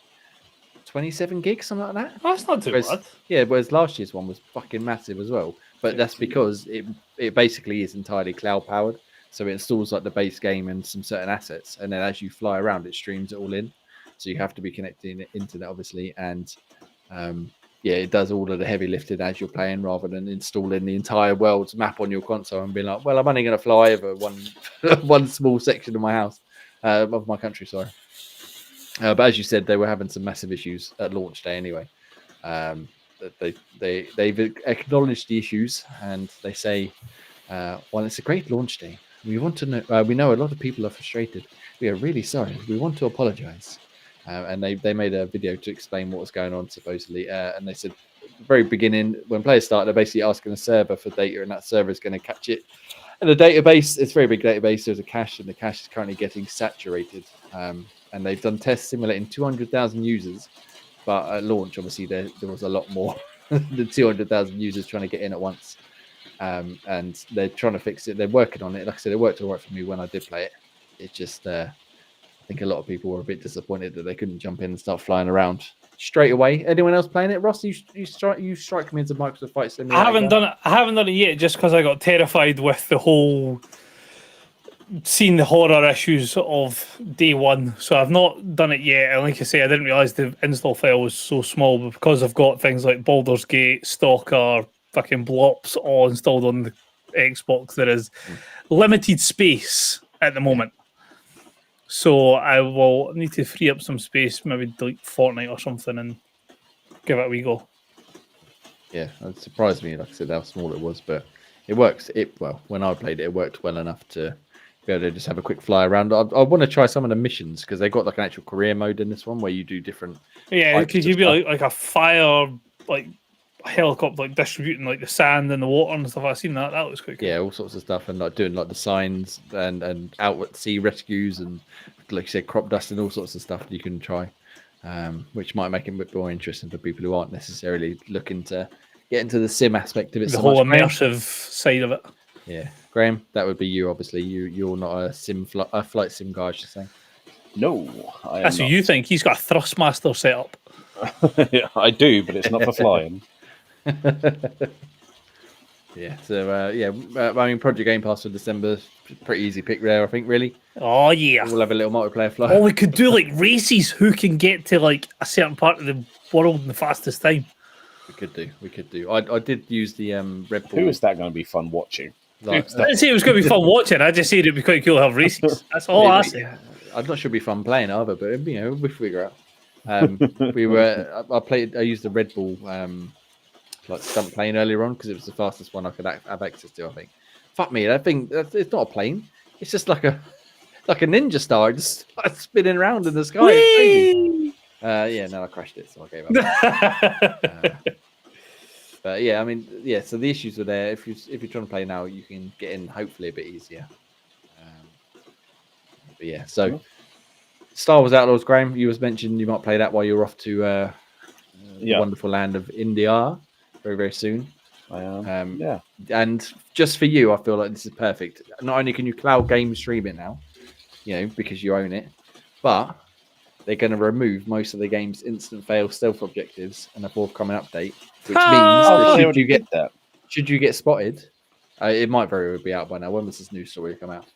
27 gigs, something like that. That's not too bad. Yeah, whereas last year's one was fucking massive as well. But that's because it basically is entirely cloud powered. So it installs like the base game and some certain assets. And then as you fly around, it streams it all in. So you have to be connecting it into that, obviously. And yeah, it does all of the heavy lifting as you're playing rather than installing the entire world's map on your console and being like, well, I'm only going to fly over one small section of my house, of my country, sorry. But as you said, they were having some massive issues at launch day anyway. They've acknowledged the issues and they say, well, it's a great launch day. We want to know. We know a lot of people are frustrated. We are really sorry. We want to apologize. And they made a video to explain what was going on, supposedly. And they said at the very beginning, when players start, they're basically asking a server for data, and that server is going to catch it. And the database, it's a very big database. There's a cache, and the cache is currently getting saturated. And they've done tests simulating 200,000 users. But at launch, obviously, there was a lot more than 200,000 users trying to get in at once. And they're trying to fix it. They're working on it. Like I said, it worked all right for me when I did play it. It just, I think a lot of people were a bit disappointed that they couldn't jump in and start flying around straight away. Anyone else playing it? Ross, you strike me as a Microsoft Flight Simulator. I haven't done it yet, just because I got terrified with the whole seeing the horror issues of day one. So I've not done it yet. And like I say, I didn't realise the install file was so small, but because I've got things like Baldur's Gate, Stalker, fucking Blops all installed on the Xbox, there is limited space at the moment. So I will need to free up some space, maybe like Fortnite or something, and give it a wee go. Yeah, it surprised me, like I said, how small it was, but it works. When I played it, it worked well enough to be able to just have a quick fly around. I want to try some of the missions because they got like an actual career mode in this one where you do different. Yeah, because you'd be like a fire, like a helicopter, like distributing like the sand and the water and stuff. I've seen that. That was quite cool. Yeah, all sorts of stuff, and like doing like the signs and out at sea rescues and like you said, crop dust and all sorts of stuff you can try, which might make it a bit more interesting for people who aren't necessarily looking to get into the sim aspect of it. The whole immersive side of it. Yeah, Graham, that would be you. Obviously, you're not a flight sim guy, I should say. No, I am that's what you think. He's got a Thrustmaster set up. Yeah, I do, but it's not for flying. Yeah, so I mean, Project Game Pass for December, pretty easy pick there, I think. Really. Oh yeah. We'll have a little multiplayer fly. Oh, we could do like races. Who can get to like a certain part of the world in the fastest time? We could do. I did use the Red Bull. Who is that going to be fun watching? Like, I didn't say it was going to be fun watching. I just said it'd be quite cool to have races. That's all I said. I'm not sure it'd be fun playing either, but we'll figure out. I used the Red Bull like stunt plane earlier on because it was the fastest one I could have access to. I think. Fuck me, that thing. It's not a plane. It's just like a ninja star, just spinning around in the sky. It's crazy. Yeah, no, I crashed it, so I gave up. But yeah, I mean, yeah. So the issues were there. If you're trying to play now, you can get in hopefully a bit easier. But yeah, so Star Wars Outlaws, Graham, you was mentioned you might play that while you're off to the wonderful land of India very, very soon. I am. Yeah. And just for you, I feel like this is perfect. Not only can you cloud game stream it now, because you own it, but they're going to remove most of the game's instant fail stealth objectives in a forthcoming update, which means that should you get spotted, it might very well be out by now. When was this news story come out?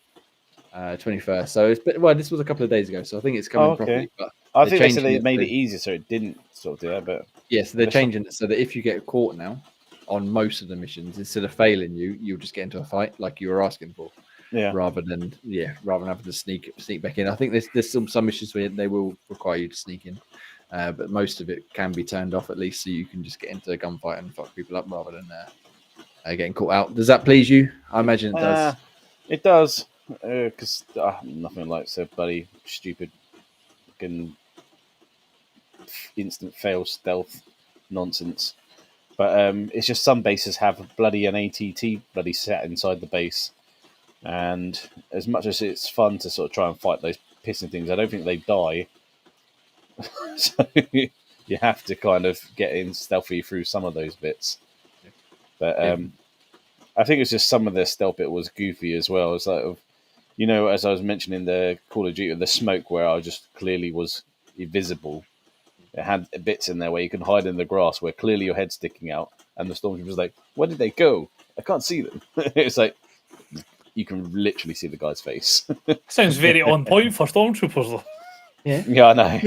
21st. So this was a couple of days ago, so I think it's coming properly. But I think they said they made it easier, so it didn't sort of do that. But yeah, so they're changing it so that if you get caught now on most of the missions, instead of failing you'll just get into a fight like you were asking for. Yeah. Rather than having to sneak back in. I think there's some missions where they will require you to sneak in, but most of it can be turned off at least, so you can just get into a gunfight and fuck people up rather than getting caught out. Does that please you? I imagine it does. It does, because nothing like so bloody stupid fucking instant fail stealth nonsense. But it's just some bases have an ATT bloody set inside the base, and as much as it's fun to sort of try and fight those pissing things, I don't think they die. So you have to kind of get in stealthy through some of those bits. But I think it's just some of the stealth bit was goofy as well. It's like, as I was mentioning the Call of Duty, the smoke where I just clearly was invisible. It had bits in there where you can hide in the grass where clearly your head's sticking out, and the stormtrooper's like, "Where did they go? I can't see them." It's like you can literally see the guy's face. Sounds very on point for stormtroopers, though. Yeah, I know.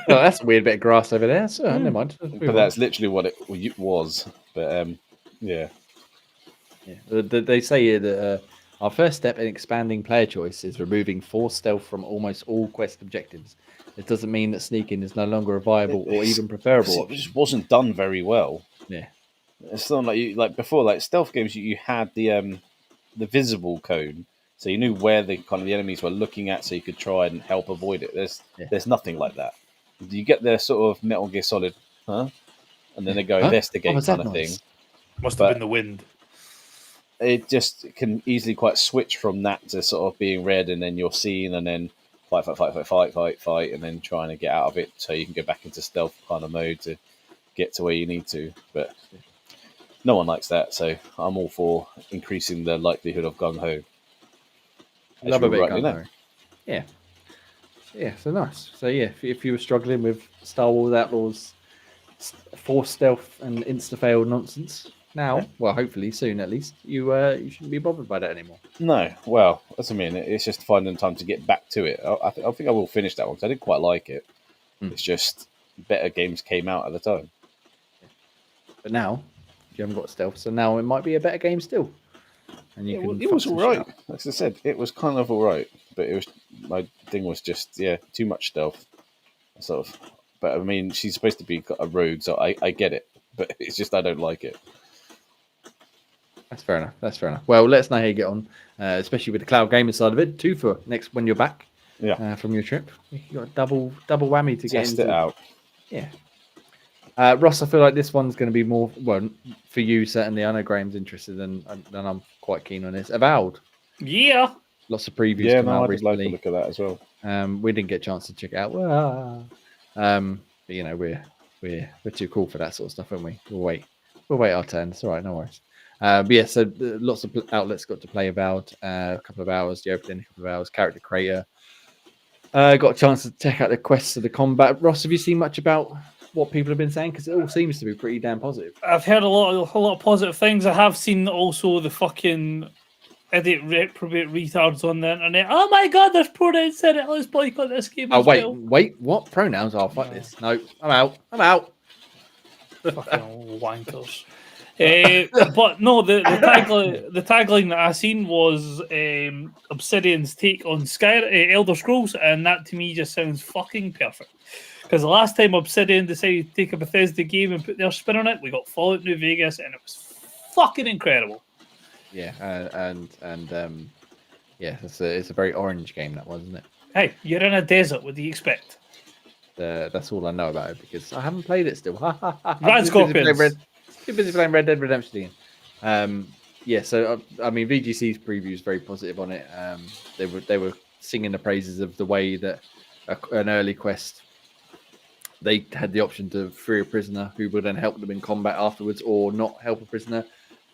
Oh, that's a weird bit of grass over there. So never mind. But that's literally what it was. But yeah. They say here that our first step in expanding player choice is removing forced stealth from almost all quest objectives. It doesn't mean that sneaking is no longer a viable or even preferable. It just wasn't done very well. Yeah, it's not like before. Like stealth games, you had the visible cone, so you knew where the kind of the enemies were looking at, so you could try and help avoid it. There's nothing like that. You get the sort of Metal Gear Solid, and then they go investigate kind of thing. Must have been the wind. It just can easily quite switch from that to sort of being red, and then you're seen, and then fight, and then trying to get out of it so you can go back into stealth kind of mode to get to where you need to. But no one likes that, so I'm all for increasing the likelihood of gung ho. Love a bit gung ho. Yeah. So nice. So yeah, if you were struggling with Star Wars Outlaws, forced stealth and insta fail nonsense. Now, well, hopefully soon at least, you shouldn't be bothered by that anymore. No, well, that's what I mean. It's just finding time to get back to it. I think I will finish that one because I did quite like it. It's just better games came out at the time. But now, you haven't got stealth, so now it might be a better game still. And it was all right. Like I said, it was kind of all right, but my thing was just too much stealth, sort of. But I mean, she's supposed to be a rogue, so I get it, but it's just I don't like it. That's fair enough. Well, let us know how you get on, especially with the cloud gaming side of it. 2 for next when you're back. From your trip, you got a double whammy to test get into. It out. Yeah. Ross, I feel like this one's going to be more for you certainly. I know Graham's interested, and I'm quite keen on this. Avowed. Yeah. Lots of previews. Yeah, no, I'd like to look at that as well. We didn't get a chance to check it out. But we're too cool for that sort of stuff, aren't we? We'll wait our turn. It's all right, no worries. But yeah, so lots of outlets got to play Avowed. A couple of hours, the opening, a couple of hours. Character creator. Got a chance to check out the quests of the combat. Ross, have you seen much about what people have been saying? Because it all seems to be pretty damn positive. I've heard a lot of positive things. I have seen also the fucking idiot reprobate retards on the internet. Oh my god, there's pronouns in it. Let's boycott this game. Wait, what pronouns? Oh, fuck this. No, I'm out. Fucking wankers. But no, the tagline that I seen was Obsidian's take on Elder Scrolls, and that to me just sounds fucking perfect. Because the last time Obsidian decided to take a Bethesda game and put their spin on it, we got Fallout New Vegas, and it was fucking incredible. Yeah, it's a very orange game, that one, isn't it? Hey, you're in a desert. What do you expect? That's all I know about it because I haven't played it still. Rad Scorpions. Too busy playing Red Dead Redemption. So I mean, VGC's preview is very positive on it. They were singing the praises of the way that an early quest, they had the option to free a prisoner who would then help them in combat afterwards, or not help a prisoner,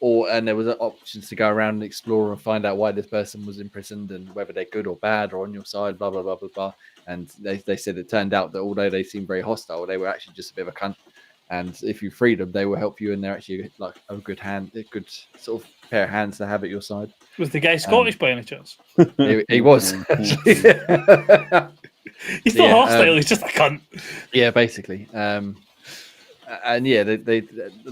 and there was options to go around and explore and find out why this person was imprisoned and whether they're good or bad or on your side, blah blah blah blah blah. And they said it turned out that although they seemed very hostile, they were actually just a bit of a cunt. And if you free them, they will help you, and they're actually like a good sort of pair of hands to have at your side. Was the guy Scottish by any chance? He was. He's not hostile. He's just a cunt. Yeah, basically. And yeah, they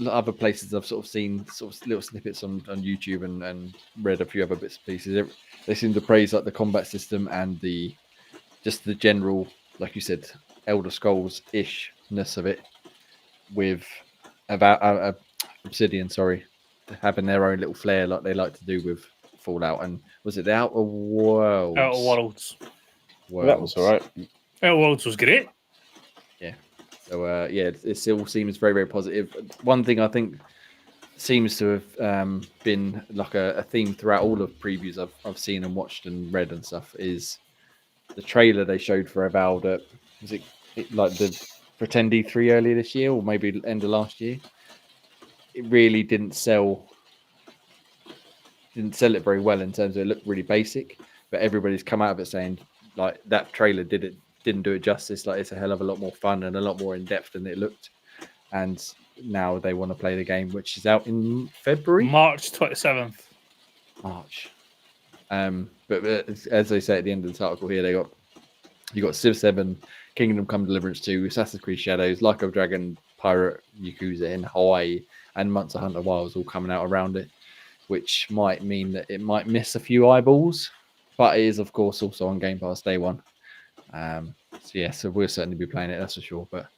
other places I've sort of seen sort of little snippets on YouTube and read a few other bits and pieces. They seem to praise like the combat system and the general, like you said, Elder Scrolls ishness of it. With Obsidian, having their own little flair like they like to do with Fallout. And was it the Outer Worlds? Outer Worlds. That was all right. Outer Worlds was great. So it all seems very, very positive. One thing I think seems to have been like a theme throughout all of previews I've seen and watched and read and stuff is the trailer they showed for Avowed. Was it like the Pretend E3 earlier this year or maybe end of last year? It really didn't sell it very well in terms of it looked really basic, but everybody's come out of it saying like that trailer didn't do it justice. Like it's a hell of a lot more fun and a lot more in depth than it looked. And now they want to play the game, which is out in February, March 27th. March. But as they say at the end of this article here, you got Civ 7, Kingdom Come Deliverance 2, Assassin's Creed Shadows, Like a Dragon, Pirate Yakuza in Hawaii, and Monster Hunter Wilds all coming out around it, which might mean that it might miss a few eyeballs, but it is of course also on Game Pass day one. So we'll certainly be playing it, that's for sure. But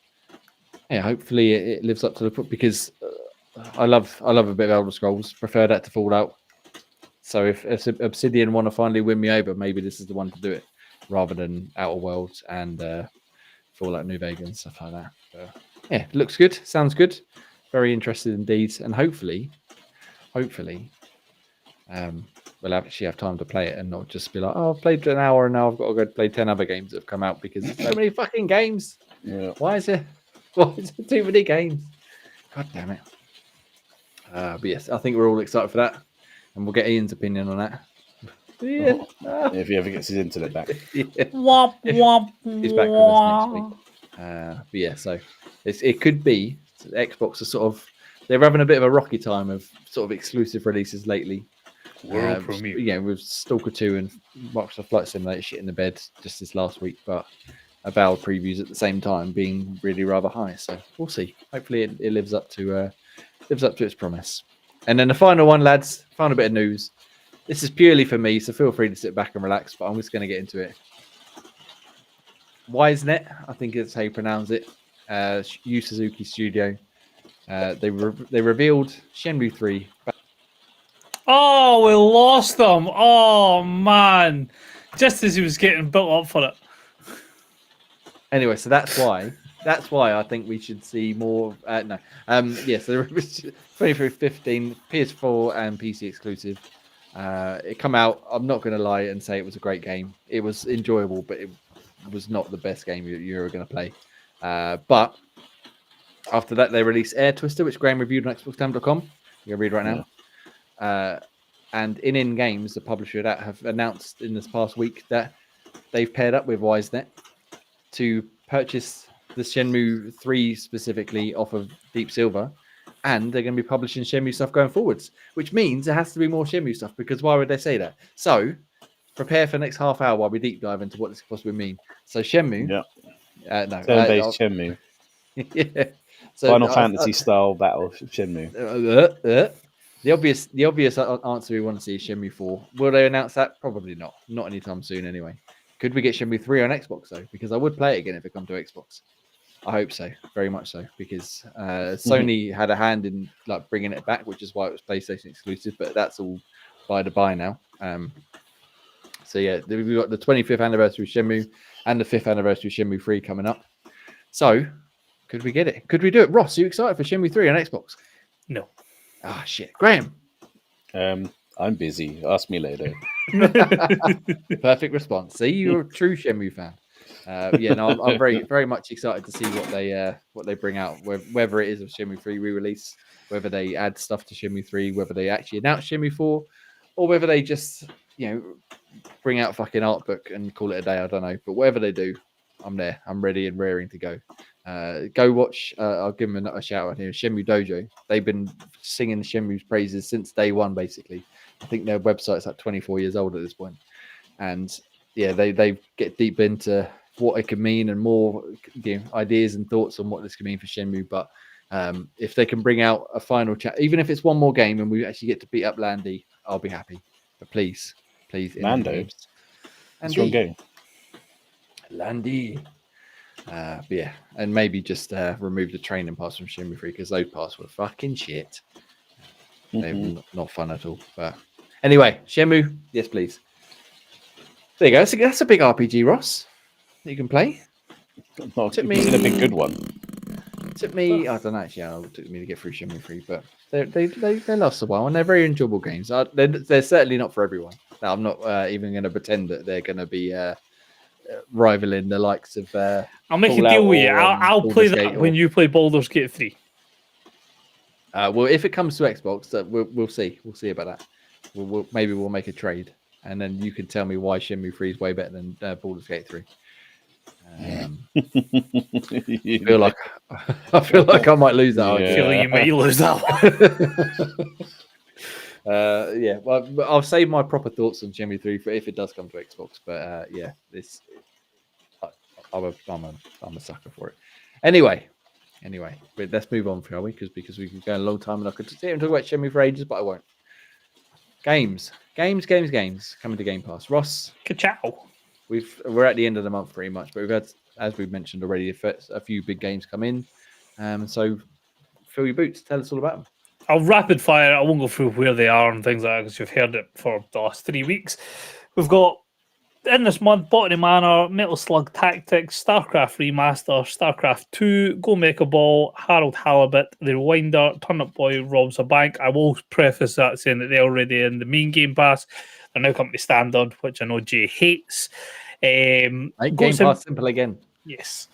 yeah, hopefully it lives up to the put because I love a bit of Elder Scrolls. Prefer that to Fallout. So if Obsidian want to finally win me over, maybe this is the one to do it, rather than Outer Worlds and Fallout New Vegas and stuff like that. But, yeah, looks good, sounds good, very interested indeed, and hopefully, we'll actually have time to play it and not just be like, oh, I've played an hour and now I've got to go play 10 other games that have come out because there's so many fucking games. Yeah. Why is there too many games? God damn it. But yes, I think we're all excited for that, and we'll get Ian's opinion on that. Yeah. If he ever gets his internet back. Yeah. Womp, womp, He's back with us next week. But yeah, so it could be Xbox are sort of they're having a bit of a rocky time of sort of exclusive releases lately. World premiere. Yeah, with Stalker 2 and Microsoft Flight Simulator shit in the bed just this last week, but Avowed previews at the same time being really rather high. So we'll see. Hopefully it lives up to its promise. And then the final one, lads, final bit of news. This is purely for me, so feel free to sit back and relax, but I'm just going to get into it. WiseNet, I think is how you pronounce it. Yu Suzuki Studio. They revealed Shenmue 3. Oh, we lost them. Oh, man. Just as he was getting built up for it. Anyway, so that's why I think we should see more. So 2315 PS4 and PC exclusive. It come out. I'm not going to lie and say it was a great game. It was enjoyable, but it was not the best game you were going to play. But after that, they released Air Twister, which Graham reviewed on XboxTime.com. You can read right now. And in Games, the publisher of that, have announced in this past week that they've paired up with WiseNet to purchase the Shenmue 3 specifically off of Deep Silver, and they're going to be publishing Shenmue stuff going forwards, which means there has to be more Shenmue stuff, because why would they say that? So prepare for the next half hour while we deep dive into what this could possibly mean. So Shenmue. Turn-based Shenmue. Yeah. So, Final Fantasy style battle Shenmue. The obvious answer we want to see is Shenmue 4. Will they announce that? Probably not. Not anytime soon anyway. Could we get Shenmue 3 on Xbox though? Because I would play it again if it come to Xbox. I hope so, very much so, because Sony had a hand in like bringing it back, which is why it was PlayStation exclusive. But that's all by the by now. So yeah, we've got the 25th anniversary of Shenmue and the 5th anniversary of Shenmue 3 coming up. So could we get it? Could we do it? Ross, are you excited for Shenmue 3 on Xbox? No. Ah, shit. Graham. I'm busy. Ask me later. Perfect response. See, you're a true Shenmue fan. I'm very, very much excited to see what they bring out. Whether it is a Shenmue 3 re-release, whether they add stuff to Shenmue 3, whether they actually announce Shenmue 4, or whether they just bring out a fucking art book and call it a day. I don't know, but whatever they do, I'm there. I'm ready and raring to go. Go watch. I'll give them a shout out here. Shenmue Dojo. They've been singing Shenmue's praises since day one. Basically, I think their website's like 24 years old at this point, and yeah, they get deep into what it could mean and more ideas and thoughts on what this could mean for Shenmue. But if they can bring out a final chat, even if it's one more game and we actually get to beat up Landy, I'll be happy. But please, Mando. That's one game. Landy. But yeah, and maybe just remove the training parts from Shenmue 3 because those parts were fucking shit. They're not fun at all. But anyway, Shenmue, yes, please. There you go. That's a big RPG, Ross, that you can play. No, Took it's a big good one. Took me, I don't know actually how long it took me to get through Shenmue 3, but they last a while and they're very enjoyable games. They're certainly not for everyone. Now, I'm not even going to pretend that they're going to be rivaling the likes of. I'll make a Fallout deal with you. or, I'll play Baldur's that Gate when you play Baldur's Gate 3. Well, if it comes to Xbox, we'll see. We'll see about that. Maybe we'll make a trade, and then you can tell me why Shenmue 3 is way better than Baldur's Gate 3. I feel like I might lose that. I argument. feel like you may lose that one. Yeah, well, I'll save my proper thoughts on Shenmue 3 for if it does come to Xbox. But yeah, I'm a sucker for it. Anyway, but let's move on, shall we? Because we could go a long time and I could sit here and talk about Shenmue for ages, but I won't. Games coming to Game Pass. Ross, Ka-chow. we're at the end of the month pretty much, but we've had, as we've mentioned already, a few big games come in. So fill your boots. Tell us all about them. I'll rapid fire. I won't go through where they are and things like that because you've heard it for the last 3 weeks. We've got in this month Botany Manor, Metal Slug Tactics, StarCraft Remaster, StarCraft 2, Go Mecha Ball, Harold Halibut, The Rewinder, Turnip Boy robs a bank. I will preface that saying that they're already in the main Game Pass. They're now coming to Standard, which I know Jay hates. Game Pass simple again. Yes.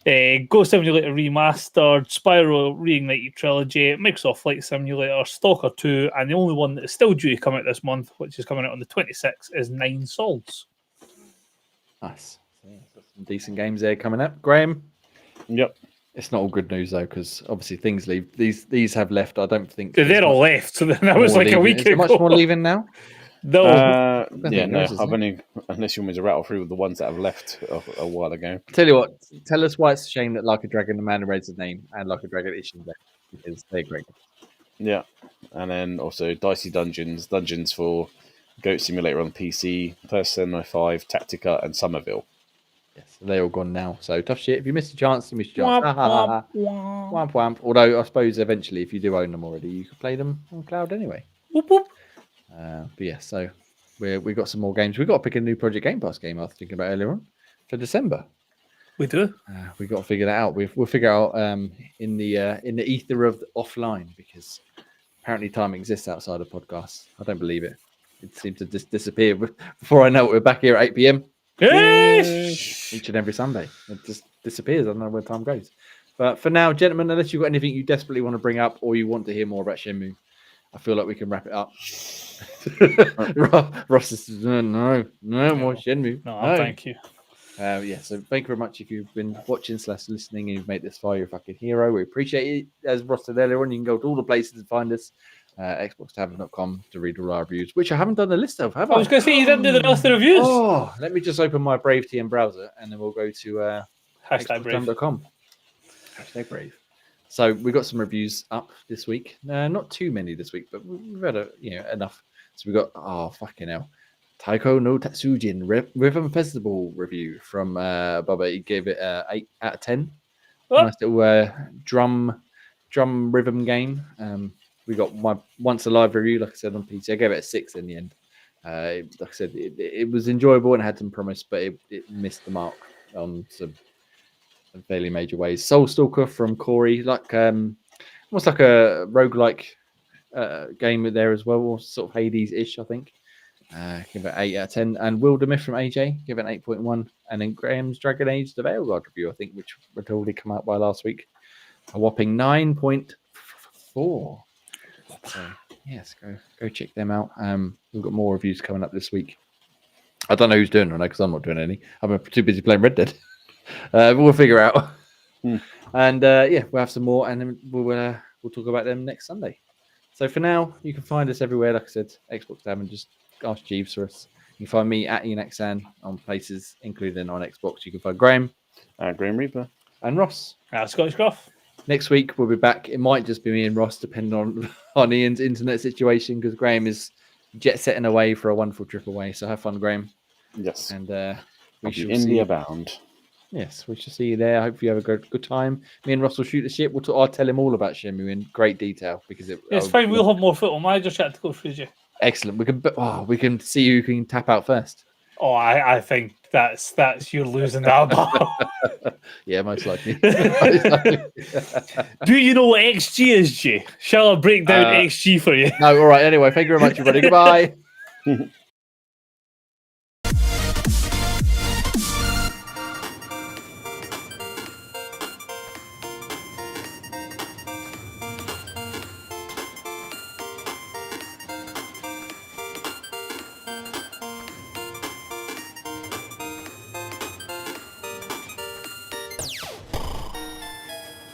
Go Simulator Remastered, Spyro Reignited Trilogy, Microsoft Flight Simulator, Stalker 2, and the only one that is still due to come out this month, which is coming out on the 26th, is Nine Souls. Nice. Yeah, some decent games there coming up. Graham? Yep. It's not all good news, though, because obviously things leave. These have left. I don't think... They're all left, so that was like leaving. a week Is there ago. much more leaving now? No. I've only, unless you want me to rattle through with the ones that have left a while ago. Tell you what, tell us why it's a shame that Like a Dragon, the Man Who Raised His Name, and Like a Dragon isn't there, because they're great. Yeah. And then also Dicey Dungeons for Goat Simulator on PC, Persona 5, Tactica, and Somerville. Yes, they're all gone now. So tough shit. If you missed a chance, you missed a Womp, chance. womp, womp. Wamp wamp. Although I suppose eventually, if you do own them already, you could play them on cloud anyway. Whoop, whoop. But yeah, so we got some more games. We've got to pick a new Project Game Pass game I was thinking about earlier on for December. We do. We've got to figure that out. We'll figure out in the ether of offline, because apparently time exists outside of podcasts. I don't believe it. It seems to just disappear. Before I know it, we're back here at 8 p.m. each and every Sunday. It just disappears. I don't know where time goes. But for now, gentlemen, unless you've got anything you desperately want to bring up or you want to hear more about Shenmue, I feel like we can wrap it up. Ross is no more Shenmue. No, thank you. Yeah, so thank you very much if you've been watching / listening and you've made this far. You're a fucking hero. We appreciate it. As Ross said earlier on, you can go to all the places and find us. XboxTavern.com to read all our reviews, which I haven't done the list of, have I? I was going to say you didn't do the rest of the reviews. Oh, let me just open my Brave TM browser and then we'll go to #Brave. Hashtag Brave. So we got some reviews up this week. Not too many this week, but we've had enough. So we got fucking hell, Taiko no Tatsujin Rhythm Festival review from Bubba. He gave it 8 out of 10. What? Nice little drum rhythm game. We got my Once Alive review, like I said, on PC. I gave it a 6 in the end. Like I said, it was enjoyable and had some promise, but it missed the mark on some fairly major ways. Soulstalker from Corey, like almost like a roguelike game there as well, or sort of Hades-ish, I think. Give it 8 out of 10. And Wildermyth from AJ, give it an 8.1. And then Graham's Dragon Age the Veilguard review, I think, which had already come out by last week, a whopping 9.4. So yes, go check them out. We've got more reviews coming up this week. I don't know who's doing it because I'm not doing any. I'm too busy playing Red Dead. We'll figure out. And we'll have some more, and then we'll talk about them next Sunday. So for now, you can find us everywhere. Like I said, Xbox Tavern. Just ask Jeeves for us. You can find me at ENXan on places, including on Xbox. You can find Graham, Graham Reaper, and Ross. Scottish Gruff. Next week we'll be back. It might just be me and Ross, depending on Ian's internet situation, because Graham is jet setting away for a wonderful trip away. So have fun, Graham. Yes. And we I'll shall be in see the you. Avowed. Yes, we shall see you there. Hope you have a good time. Me and Ross will shoot the ship. I'll tell him all about Shenmue in great detail because It's fine. We'll have more Football Manager chat to go through, Jay. excellent. We can see who can tap out first. Oh, I think that's you're losing that battle. Yeah, most likely. Do you know what XG is, Jay? Shall I break down XG for you? No, all right. Anyway, thank you very much, everybody. Goodbye.